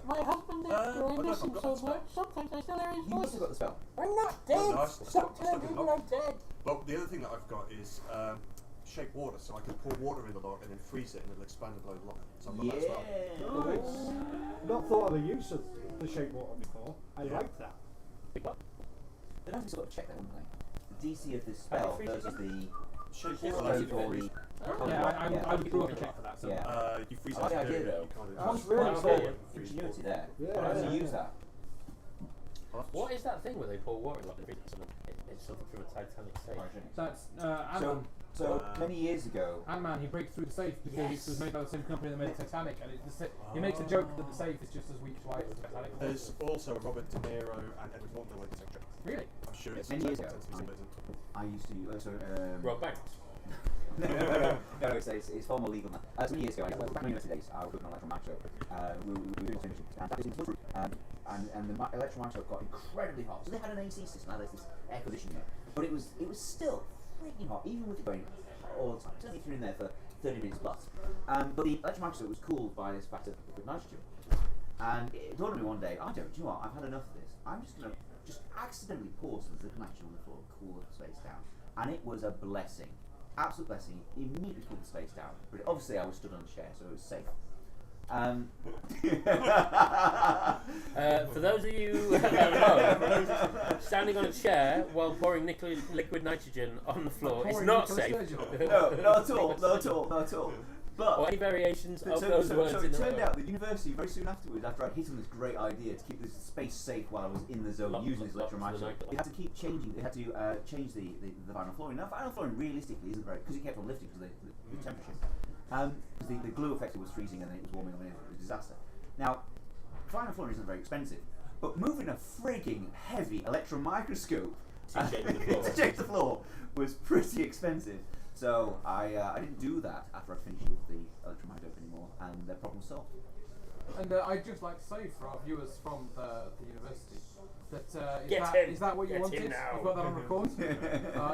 My husband is I miss him so much. Sometimes I still hear his You must have got the spell. I'm not No, dead. I Stop telling stuck people it I'm dead. But the other thing that I've got is shape water, so I can pour water in the lock and then freeze it and it'll expand and blow the lock. So I've got that as well. Nice. Not thought of the use of the shape water before. I like that. They'd have to sort of check that, wouldn't they? The DC of this spell versus the Shape Yeah, water. story. Yeah, I would do a check for that. So. Yeah. You freeze I like it. the idea, you though. kind of- That's really Oh, cool. okay, Ingenuity there. Yeah. But how do you use that? What is that thing where they pour water in like the freezer? It's something from a Titanic stage. That's Adam. So Many years ago. Ant-Man, he breaks through the safe because it was made by the same company that made Titanic, and he makes a joke that the safe is just as weak as why it's Titanic. There's also a Robert De Niro and Edward Norton villain section. Really? I'm sure it's Many years ago, sensitive. I used to. Rob Banks. no, it's far more legal now. So many years ago, back in university days, I was working on Electron Microscope. We were doing some and that was in Sudbury. And the Electron Microscope got incredibly hot. So they had an AC system, now there's this air conditioning unit. But it was still freaking hot, even with it going all the time. Certainly if you're in there for 30 minutes plus. But the Electron Microscope was cooled by this factor with nitrogen. And it dawned on me one day, do you know what, I've had enough of this. I'm just going to accidentally pour some liquid nitrogen on the floor, cool the space down. And it was a blessing. Absolute blessing. Immediately cooled the space down. But obviously I was stood on a chair, so it was safe. For those of you at home, standing on a chair while pouring liquid nitrogen on the floor is not safe. No, not at all. But or any variations of those words. So it turned out the university very soon afterwards, after I hit on this great idea to keep this space safe while I was in the zone using this electron microscope, they had to keep changing. They had to change the vinyl flooring. Now vinyl flooring realistically isn't very, because it kept on lifting because of the temperature. Because the glue effect was freezing and then it was warming and it was a disaster. Now vinyl flooring isn't very expensive, but moving a frigging heavy electron microscope to change the floor was pretty expensive. So I didn't do that after I finished with the electron microscope anymore, and the problem was solved. And I'd just like to say for our viewers from the university that is that what you wanted? You've got that on record.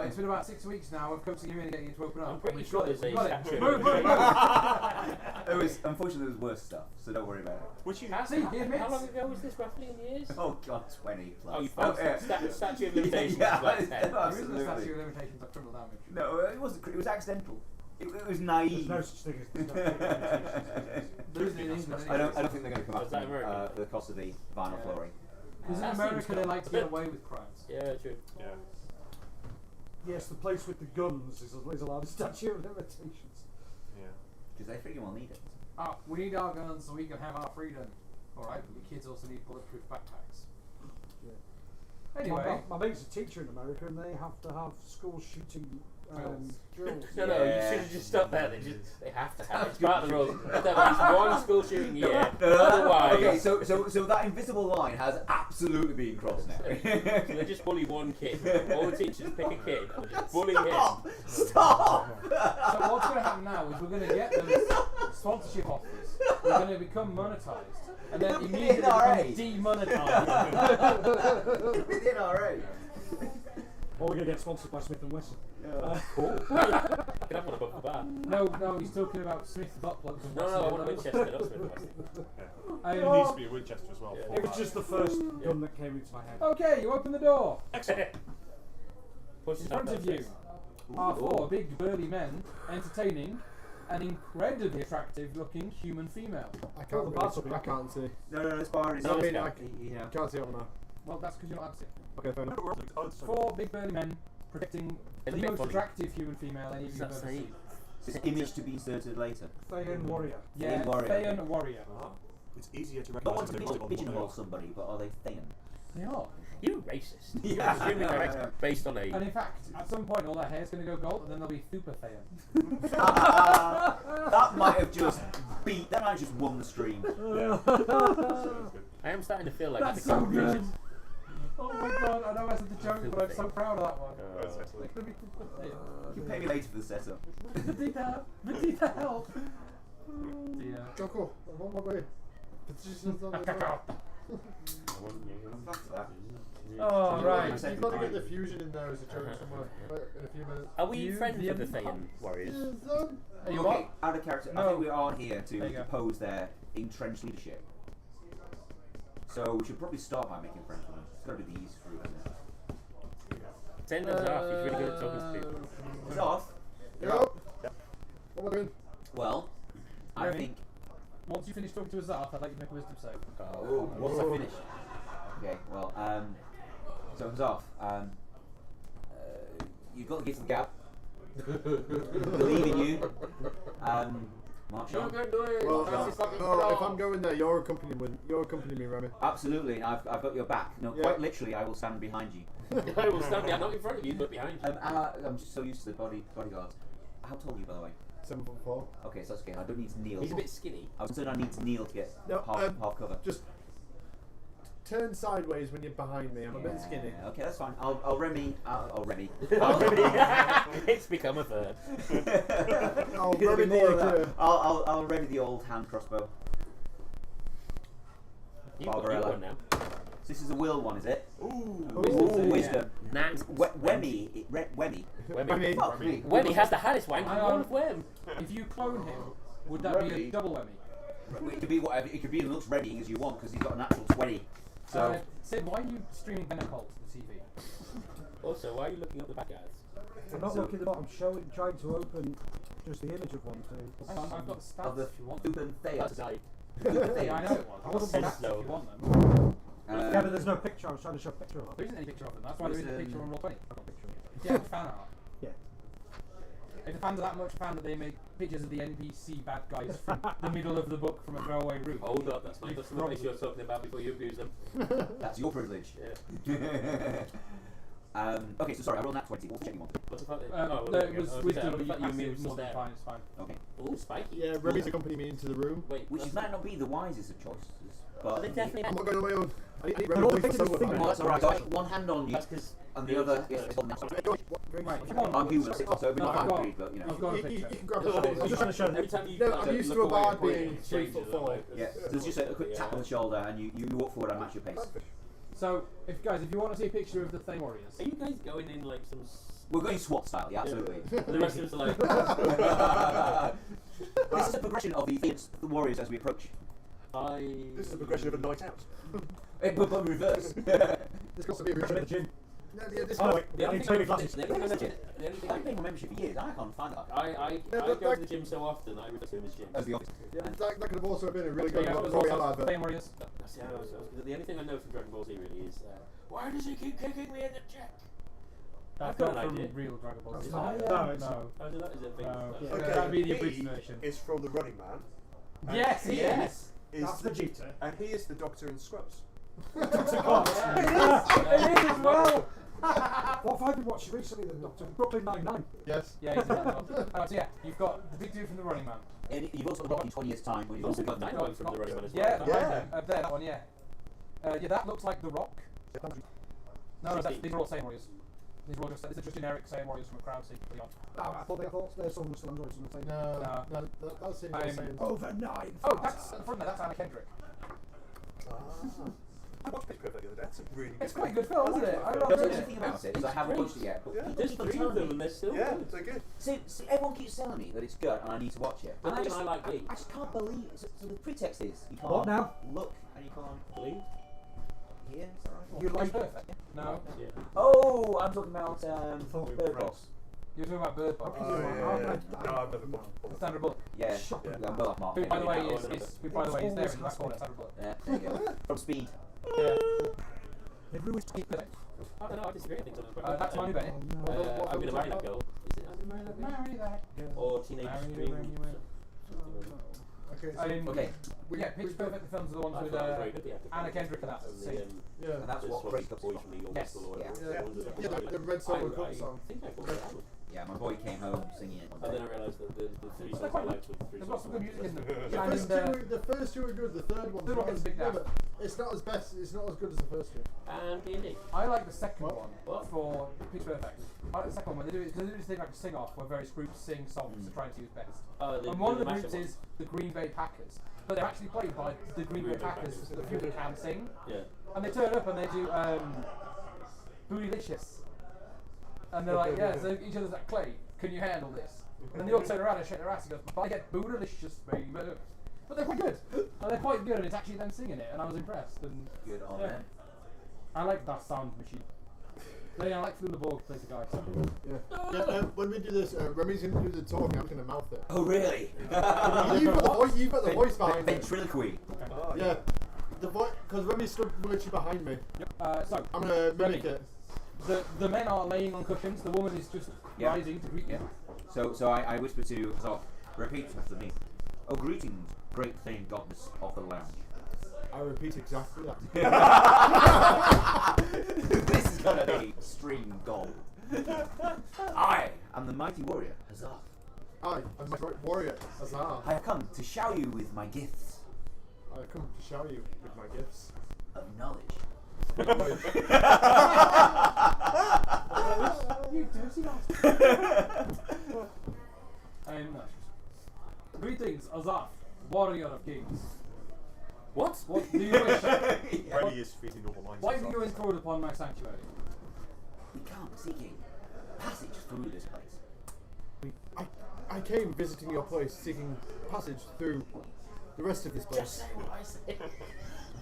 It's been about 6 weeks now of coaxing you in and getting you to open up. I'm pretty sure there's a statue. Unfortunately, there was worse stuff, so don't worry about it. Which you How long ago was this roughly in years? Oh God, 20 plus. Oh, you found statute of limitations. Yeah, like 10. There isn't a statute of limitations of criminal damage. No, it wasn't. It was accidental. It was naive. There's no such thing as There isn't in England. I don't think they're going to come Was that up American? for the cost of the vinyl flooring. Because in America they like to get away with crimes. Yeah, true. Yeah. Yes, the place with the guns is allowed a statute of limitations. Yeah. Because they freaking well need it. We need our guns so we can have our freedom. Alright, but the kids also need bulletproof backpacks. Yeah. Anyway. My mate's a teacher in America and they have to have school shooting drills. No, you should have just stopped there. They have to have it. It's part of the rules. They have to have at least one school shooting a year. Otherwise. Okay, so that invisible line has absolutely been crossed now. So they just bully one kid. All the teachers pick a kid and just bully him. Stop! So what's going to happen now is we're going to get those sponsorship offers. We're going to become monetized. And then immediately become demonetized. With the NRA. Or we're going to get sponsored by Smith & Wesson. Cool. You can have one above the bar. No, he's talking about Smith butt plugs and No, I want a Winchester, not Smith & Wesson. It needs to be a Winchester as well. Yeah. It was just the first gun that came into my head. Okay, you open the door. Excellent. Push In front of you are four big burly men entertaining an incredibly attractive looking human female. I can't see. No, this bar is. I mean, yeah. I can't see it on there. Well, that's because you're not allowed to see. Okay, fair enough. Four big burly men protecting the Isn't it most funny? attractive human female any of you have ever seen. This image to be inserted later. Thay and Warrior. Yeah, Warrior. Thay and Warrior. It's easier to Not recognise want to pigeonhole somebody, but are they thin? They are. You're racist. You're Yeah. assuming they're based on a. And in fact, at some point all their hair's going to go gold and then they'll be super Thayan. That might have just won the stream. Yeah. I am starting to feel like That's it's so a good. Oh my god, I know I said the joke, but I'm so proud of that one. That's excellent. They're gonna be super Thayan. You can pay me later for the setup. Vegeta, help! Dear. Joko, I'm on my way. Petition's on the way. Oh, right. You've got to get the fusion in there as a joke somewhere in a few minutes. Are we friends with the Thayan warriors? Are you Okay, what? out of character. No. I think we are here There you to go. oppose their entrenched leadership. So we should probably start by making friends with them. It's got to be the easiest route, isn't it? Send us off. He's really good at talking to people. It's off. Yo! What am I doing? Well, I Ready? think. Once you finish talking to Azarth, I'd like you to make a wisdom save. Oh, once I finish. Okay, well, so it's off. You've got the gift of the gab. Believe in you. March on. do it. Well, no, if I'm going there, you're accompanying me, Remy. Absolutely, I've got your back. No, Yeah. quite literally, I will stand behind you. I will stand behind, not in front of you, but behind you. I'm just so used to the bodyguards. how tall are you, by the way? 7'4". Okay, so that's okay. I don't need to kneel. He's a bit skinny. I was concerned I need to kneel to get No, half cover. Just turn sideways when you're behind me. I'm a bit skinny. Okay, that's fine. I'll Remy. It's become a third. I'll It'll be Remy more of the that. I'll Remy the old hand crossbow. You've got Barbarella. one now. So this is a will one, is it? Wisdom. Nat. Wemmy. Wemmy. Fuck me. Wemmy has the hardest wank Hang in all on. of Wem. If you clone him, would that be a double Wemmy? It could be whatever. It could be as much readying as you want because he's got a natural 20. So Sid, why are you streaming Benacult to the TV? Also, why are you looking up the back guys? I'm not looking at what I'm showing, trying to open just the image of one too. Hang on, I've got the of stats the if you want. Thuban That's Thea. right. Yeah, I know it was. I want the Yes, stats no. if you want them. Yeah, but there's no picture. I was trying to show a picture of There it. isn't any picture of them. That's why there isn't a picture on Roll20. I've got a picture of it. Yeah, fan art. Yeah. If the fans are that much fan that they make pictures of the NPC bad guys from the middle of the book from a throwaway room. Hold up, that's my customer base you're talking about before you abuse them. That's your privilege. Okay, so sorry, I rolled that 20. What was the checking one? What's the fuck? No, it was wisdom, but you you passed mean it. More than fine, it's fine. Okay. Ooh, spiky. Yeah, Remy's accompany me into the room. Wait, Which might not be the wisest of choices, But they but definitely I'm not going on my own. I need But Remy all to the place pictures the of sofa the back. oh, that's alright. I got one hand on you, That's because and the other is holding out. Right, if you want, I'm human, so it'd be No, not I've got- concrete, but you know. I've got a You picture. can grab the No, shoulder. I was just trying to show every them. time you No, like, I'm used look to a away, bard it being changes 3'4". like, Yeah, so there's just a quick tap on the shoulder, and you walk forward and match your pace. So, if you want to see a picture of the Thay Warriors, Are you guys going in like some? We're going SWAT style, yeah, absolutely. The rest of us are like. This is a progression of the warriors as we approach. This is the progression of a night out. But reverse. This got to be a I'm at the gym. No, yeah, this Oh, one. wait. The I only need thing to I've glasses. the only thing I've been paying my membership for years, and I can't find that. I but go like- to the gym so often I refer to him as Jim. As the office. Yeah, that could have also been a really so good yeah, one. there's Royal also advert. Thay Warriors. See, the only thing I know from Dragon Ball Z really is why does he keep kicking me in the cheek? That's I've got not an from idea. real Dragon Ball Z. No, No, it's no. How did that? Is it big? No. Yeah. Okay, That'd be the he abridged version. is from the Running Man. and Yes, he yes. Is That's Vegeta. and he is the Doctor in Scrubs. It is as well. What have I been watching recently then, Doctor? Brooklyn Nine-Nine. Yes. Yeah, he's so yeah, you've got the big dude from the Running Man. And you've also got in 20 years' time when you've also got Dynamite from the Running Man as well. Yeah, Yeah. there, that one, yeah. Yeah, that looks like The Rock. No, these are all Saiyan Warriors. These are all just generic Saiyan Warriors from a crowd seat. I thought there's some still androids on the same. No, that's it. Over 9. Oh, that's in front of that's Anna Kendrick. I watched Pitch Perfect the other day. It's a really good It's quite a good film, isn't it? I love That's the it. thing about it is I haven't watched it yet, but Yeah. people There's keep three of telling them me. and they're still Yeah, good. they're good. See, everyone keeps telling me that it's good and I need to watch it. The And reason I like Glee. I just can't believe it. So the pretext is you can't What now? look and you can't Glee? hear. Is that right? You like Perfect. No, Yeah. Oh, I'm talking about Bird Box. you're talking about Bird Box. Oh, yeah. No, I've never gone. Sandra Bullock. Yeah, Shocking. I'm well off Mark. Who, by the way, Yeah, is there in the back corner. Sandra Bullock. Yeah, there you go. From Speed. Yeah. They've ruined Perfect. I don't know, I disagree. I think something's quite That's good. Manu Bennett. I'm gonna marry that girl. Is it I'm gonna marry that girl? Or Teenage Marry Dream. you. Okay, I mean, Okay, yeah, Pitch Perfect, the films are the ones I with thought it was very good, the acting. Anna Kendrick and that. And Sing. yeah. and that's the what Swatch breaks up boy Scott. from Eagle Yes. Whistle or Yeah. whatever. Yeah. Ones that Yeah, I the Red Solo Cup I song. think I bought that one. Yeah, my boy came home singing it. And then I realised that the three But they're songs I quite liked were the three There's lots songs of I good liked. music in them. The And first two are good. The third one's Third not one as is big now. but it's not as best. It's not as good as the first two. And D&D. I like the second What? one What? for Pitch Perfect. I like the second one where they do it because they do this thing like a sing-off where various groups sing songs to try and see who's best. And one of the groups is the Green Bay Packers, but they're actually played by the Green Bay Packers, the few that can sing. Yeah. And they turn up and they do Booty Liches. And they're like, yeah, so each other's like, Clay, can you handle this? And then they all turn around and shake their ass and goes, but I get Booty Liches, baby. But they're quite good. And they're quite good and it's actually them singing it and I was impressed. And Good on yeah. them. I like that sound machine. Yeah, I like Flula Borg plays the guy. Yeah. When we do this, Remy's going to do the talking. I'm going to mouth it. Oh, really? You've got the voice behind it. Ventriloquy. Oh, Yeah. The voice, because Remy stood literally behind me. So, I'm going to Remy. mimic it. the men are laying on cushions, the woman is just Yeah. rising to greet Yeah. you. So I whisper to Azov, repeat after me. Oh, greetings, great thane goddess of the land. I repeat exactly that. This is gonna be extreme gold. I am the mighty warrior, Azov. I, I'm my warrior, Azar. I have come to shower you with my gifts I come to shower you with my gifts. of knowledge. You dirty bastard. Greetings, Azaf, warrior of kings. What? What do you wish? Ready is feeding normal minds. Why do you intrude upon my sanctuary? We come seeking passage through this place. I came visiting your place, seeking passage through the rest of this place. Just say what I say.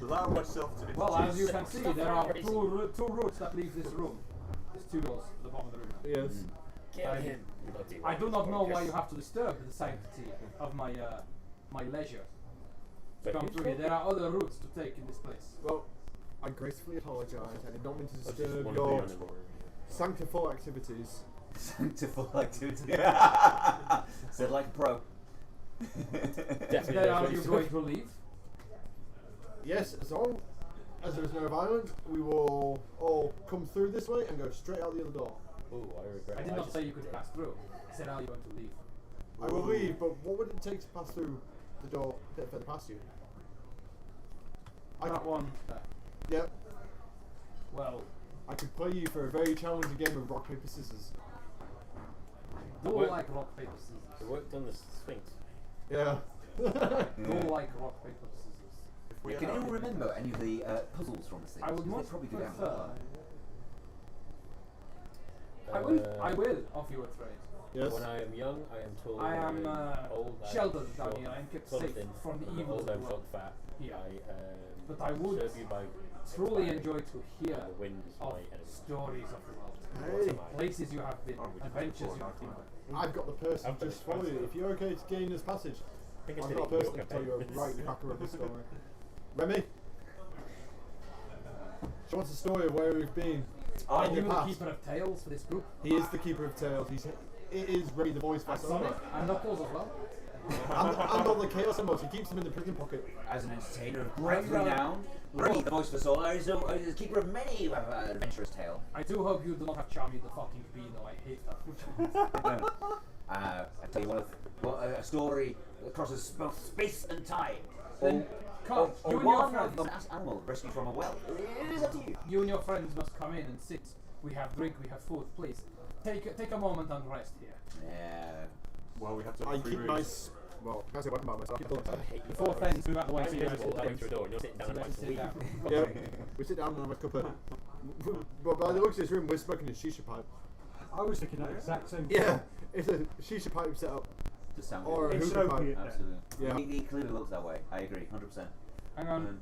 Allow myself to Well, as you introduce- can see, there are two routes that leave this room. There's 2 doors at the bottom of the room. Yes. Kill I- him. I do not know why you have to disturb the sanctity of my my leisure to come through here. There are other routes to take in this place. Well, I gracefully apologise. I did not mean to I just disturb wanna be your on the board. sanctiful activities. Sanctiful activity. Said like a pro. Definitely. Then are that's you what going to leave? Yes, as long as there is no violence, we will all come through this way and go straight out the other door. Ooh, I regret. I did not say you could pass through. I said, are you going to leave? I will leave, but what would it take to pass through the door a bit further past you? That one. Yep. Well, I could play you for a very challenging game of rock, paper, scissors. do What? like rock, paper, scissors. It worked on the Sphinx. Yeah. Do like rock, paper, scissors. If we Can allow- anyone remember any of the puzzles from this thing? I would Because they much probably go down prefer. well. I will offer you a trade. Yes. When I am young, I am tall. I am when old, I am sheltered down short, here. I am kept tall safe thin. from the When I'm evils old, of I'm the short, world. fat. Yeah. I But I would serve you by truly fire, enjoy to hear and the wind is of my enemy. stories of the world. Hey, Places you have been, Oh, we can adventures afford you have that, been. I've got the person I've got just the for you. person. If you're okay to gain this passage, I think I I've did got a it in person your to tell you a campaign. right cracker of the story. Remy, show us the story of where we've been. Are in you the the past. keeper of tales for this group? He is the keeper of tales. It is Remy the voice And for Sonic and Knuckles as well. and all the chaos symbols. He keeps them in the prison pocket. As an entertainer of great And, renown, Remy, the voice for Soul, is the keeper of many adventurous tale. I do hope you do not have Charmy the fucking bee, though. I hate her. I tell you a story that crosses both space and time. Then come, or you and your one friends. of an animal rescued from a well. It is up to you. You and your friends must come in and sit. We have drink, we have food. Please, take a moment and rest here. Yeah. Well, we have to I have 3 keep rooms. nice. Well, I can't say what about myself. I hate you. Before friends move out the way, I'm so you guys invisible. sit I down. went through a door and you're sitting down and So I'm let's sit like, down. Yeah, we sit down and have a cup of. But by the looks of this room, we're smoking a shisha pipe. I was thinking that exact same Yeah, it's a shisha pipe set up. To sound Or good. a It's hookah pipe. opiate. Absolutely. Yeah. It clearly looks that way. I agree, 100%. Hang on,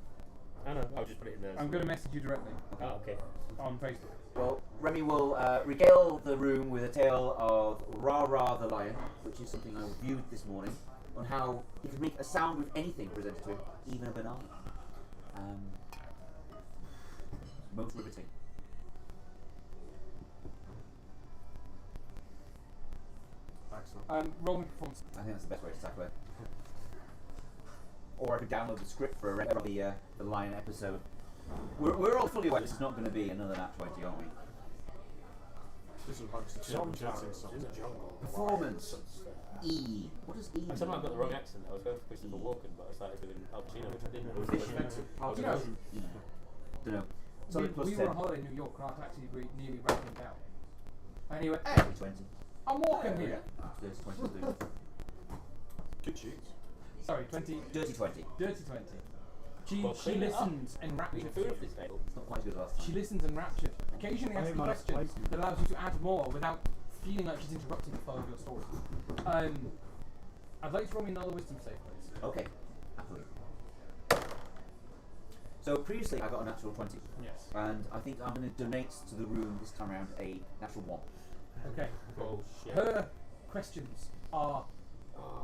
I know, I'll just put it in there. I'm going to message you directly Oh, okay. on Facebook. Well, Remy will regale the room with a tale of Ra Ra the Lion, which is something I reviewed this morning, on how he could make a sound with anything presented to him, even a banana. Most riveting. Excellent. Roll me performance. I think that's the best way to tackle it. Or I could download the script for the Lion episode. We're all fully aware this is not going to be another Nat 20, aren't we? This is amongst the Some children challenge something. in the jungle. Performance. E. What does E mean? I somehow got the wrong accent. I was going for Christopher Walken, but I started doing Al Pacino, which I didn't know. Efficient. Oh, You know, Don't know. Sorry, plus we 10. were on holiday in New York, and I was actually nearly writing it down. Anyway, Hey, 20. I'm walking here. There's 22. Good cheese. Sorry, 20. Dirty 20. Dirty 20. She Well, clean it up. listens enraptured. Clean food off this table. It's not quite as good as last She time. listens enraptured, occasionally I asking might questions like- that allows you to add more without feeling like she's interrupting the flow of your story. I'd like to roll me another wisdom save, please. Okay. Happily. So previously I got a natural 20. Yes. And I think I'm going to donate to the room this time around a natural 1. Okay. Bullshit. Her questions are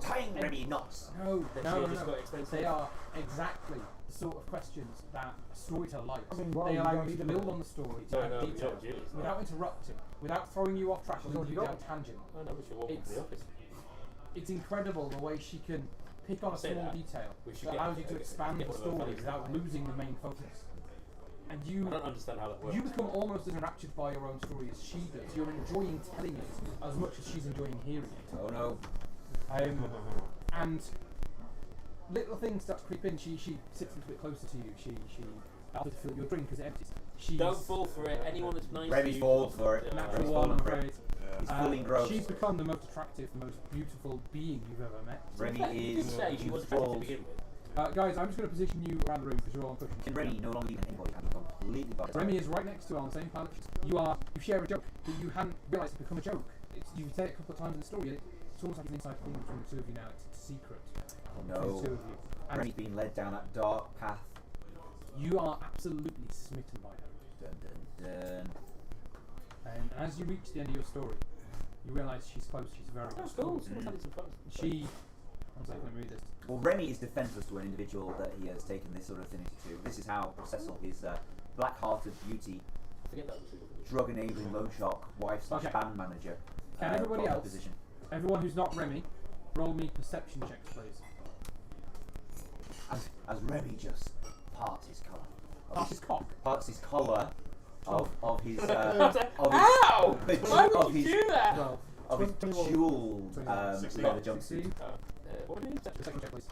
Tying Remy knots. no, Then no, she'll no, just no. got expensive. They are exactly the sort of questions that a storyteller likes. I mean, why They you allow don't you to need build them? on the story, to No, add no, detail, no, Julie's not. without interrupting, without throwing you off track, without already leading got down tangent. I know we should walk into It's- the office. It's incredible the way she can pick on a Say small that. detail We should that get- allows you to get- expand get the one of those story funnies. without losing the main focus. And you I don't understand how that works. you become almost as enraptured by your own story as she does. You're enjoying telling it as much as she's enjoying hearing it. Oh no. And little things start to creep in. She sits a little bit closer to you. She offers to fill your drink as it empties. Don't fall for it. Anyone that's nice Remy's to you. falls for it. Natural Remy's one, I'm fallen for it. afraid. He's fully gross. She's become the most attractive, the most beautiful being you've ever met. Remy You did is say she was attractive to falls. begin with. Guys, I'm just going to position you around the room because you're all on cushions. Can Remy no longer even anybody and completely by Remy is right next to her on the same planet. You share a joke that you hadn't realised had become a joke. You say it a couple of times in the story. It's almost like an inside thing between the two of you now. It's a secret between the No. two of you. And Remy's been led down that dark path. you are absolutely smitten by her. Dun dun dun. And as you reach the end of your story, you realise she's close. She's very Oh, close. cool. Someone's having some fun. One second, let me read this. Well, Remy is defenceless to an individual that he has taken this sort of affinity to. This is how Cecil, his black-hearted beauty, Forget that. drug-enabling loan shark wife slash Okay. band manager. Can everybody got that else, position. everyone who's not Remy, roll me perception checks, please. As Remy just parts his collar. Parts his cock. Parts his collar of his Ow! Why would you do that? Well, of his jeweled 21. leather jumpsuit. 16. What do you mean? Perception check, please.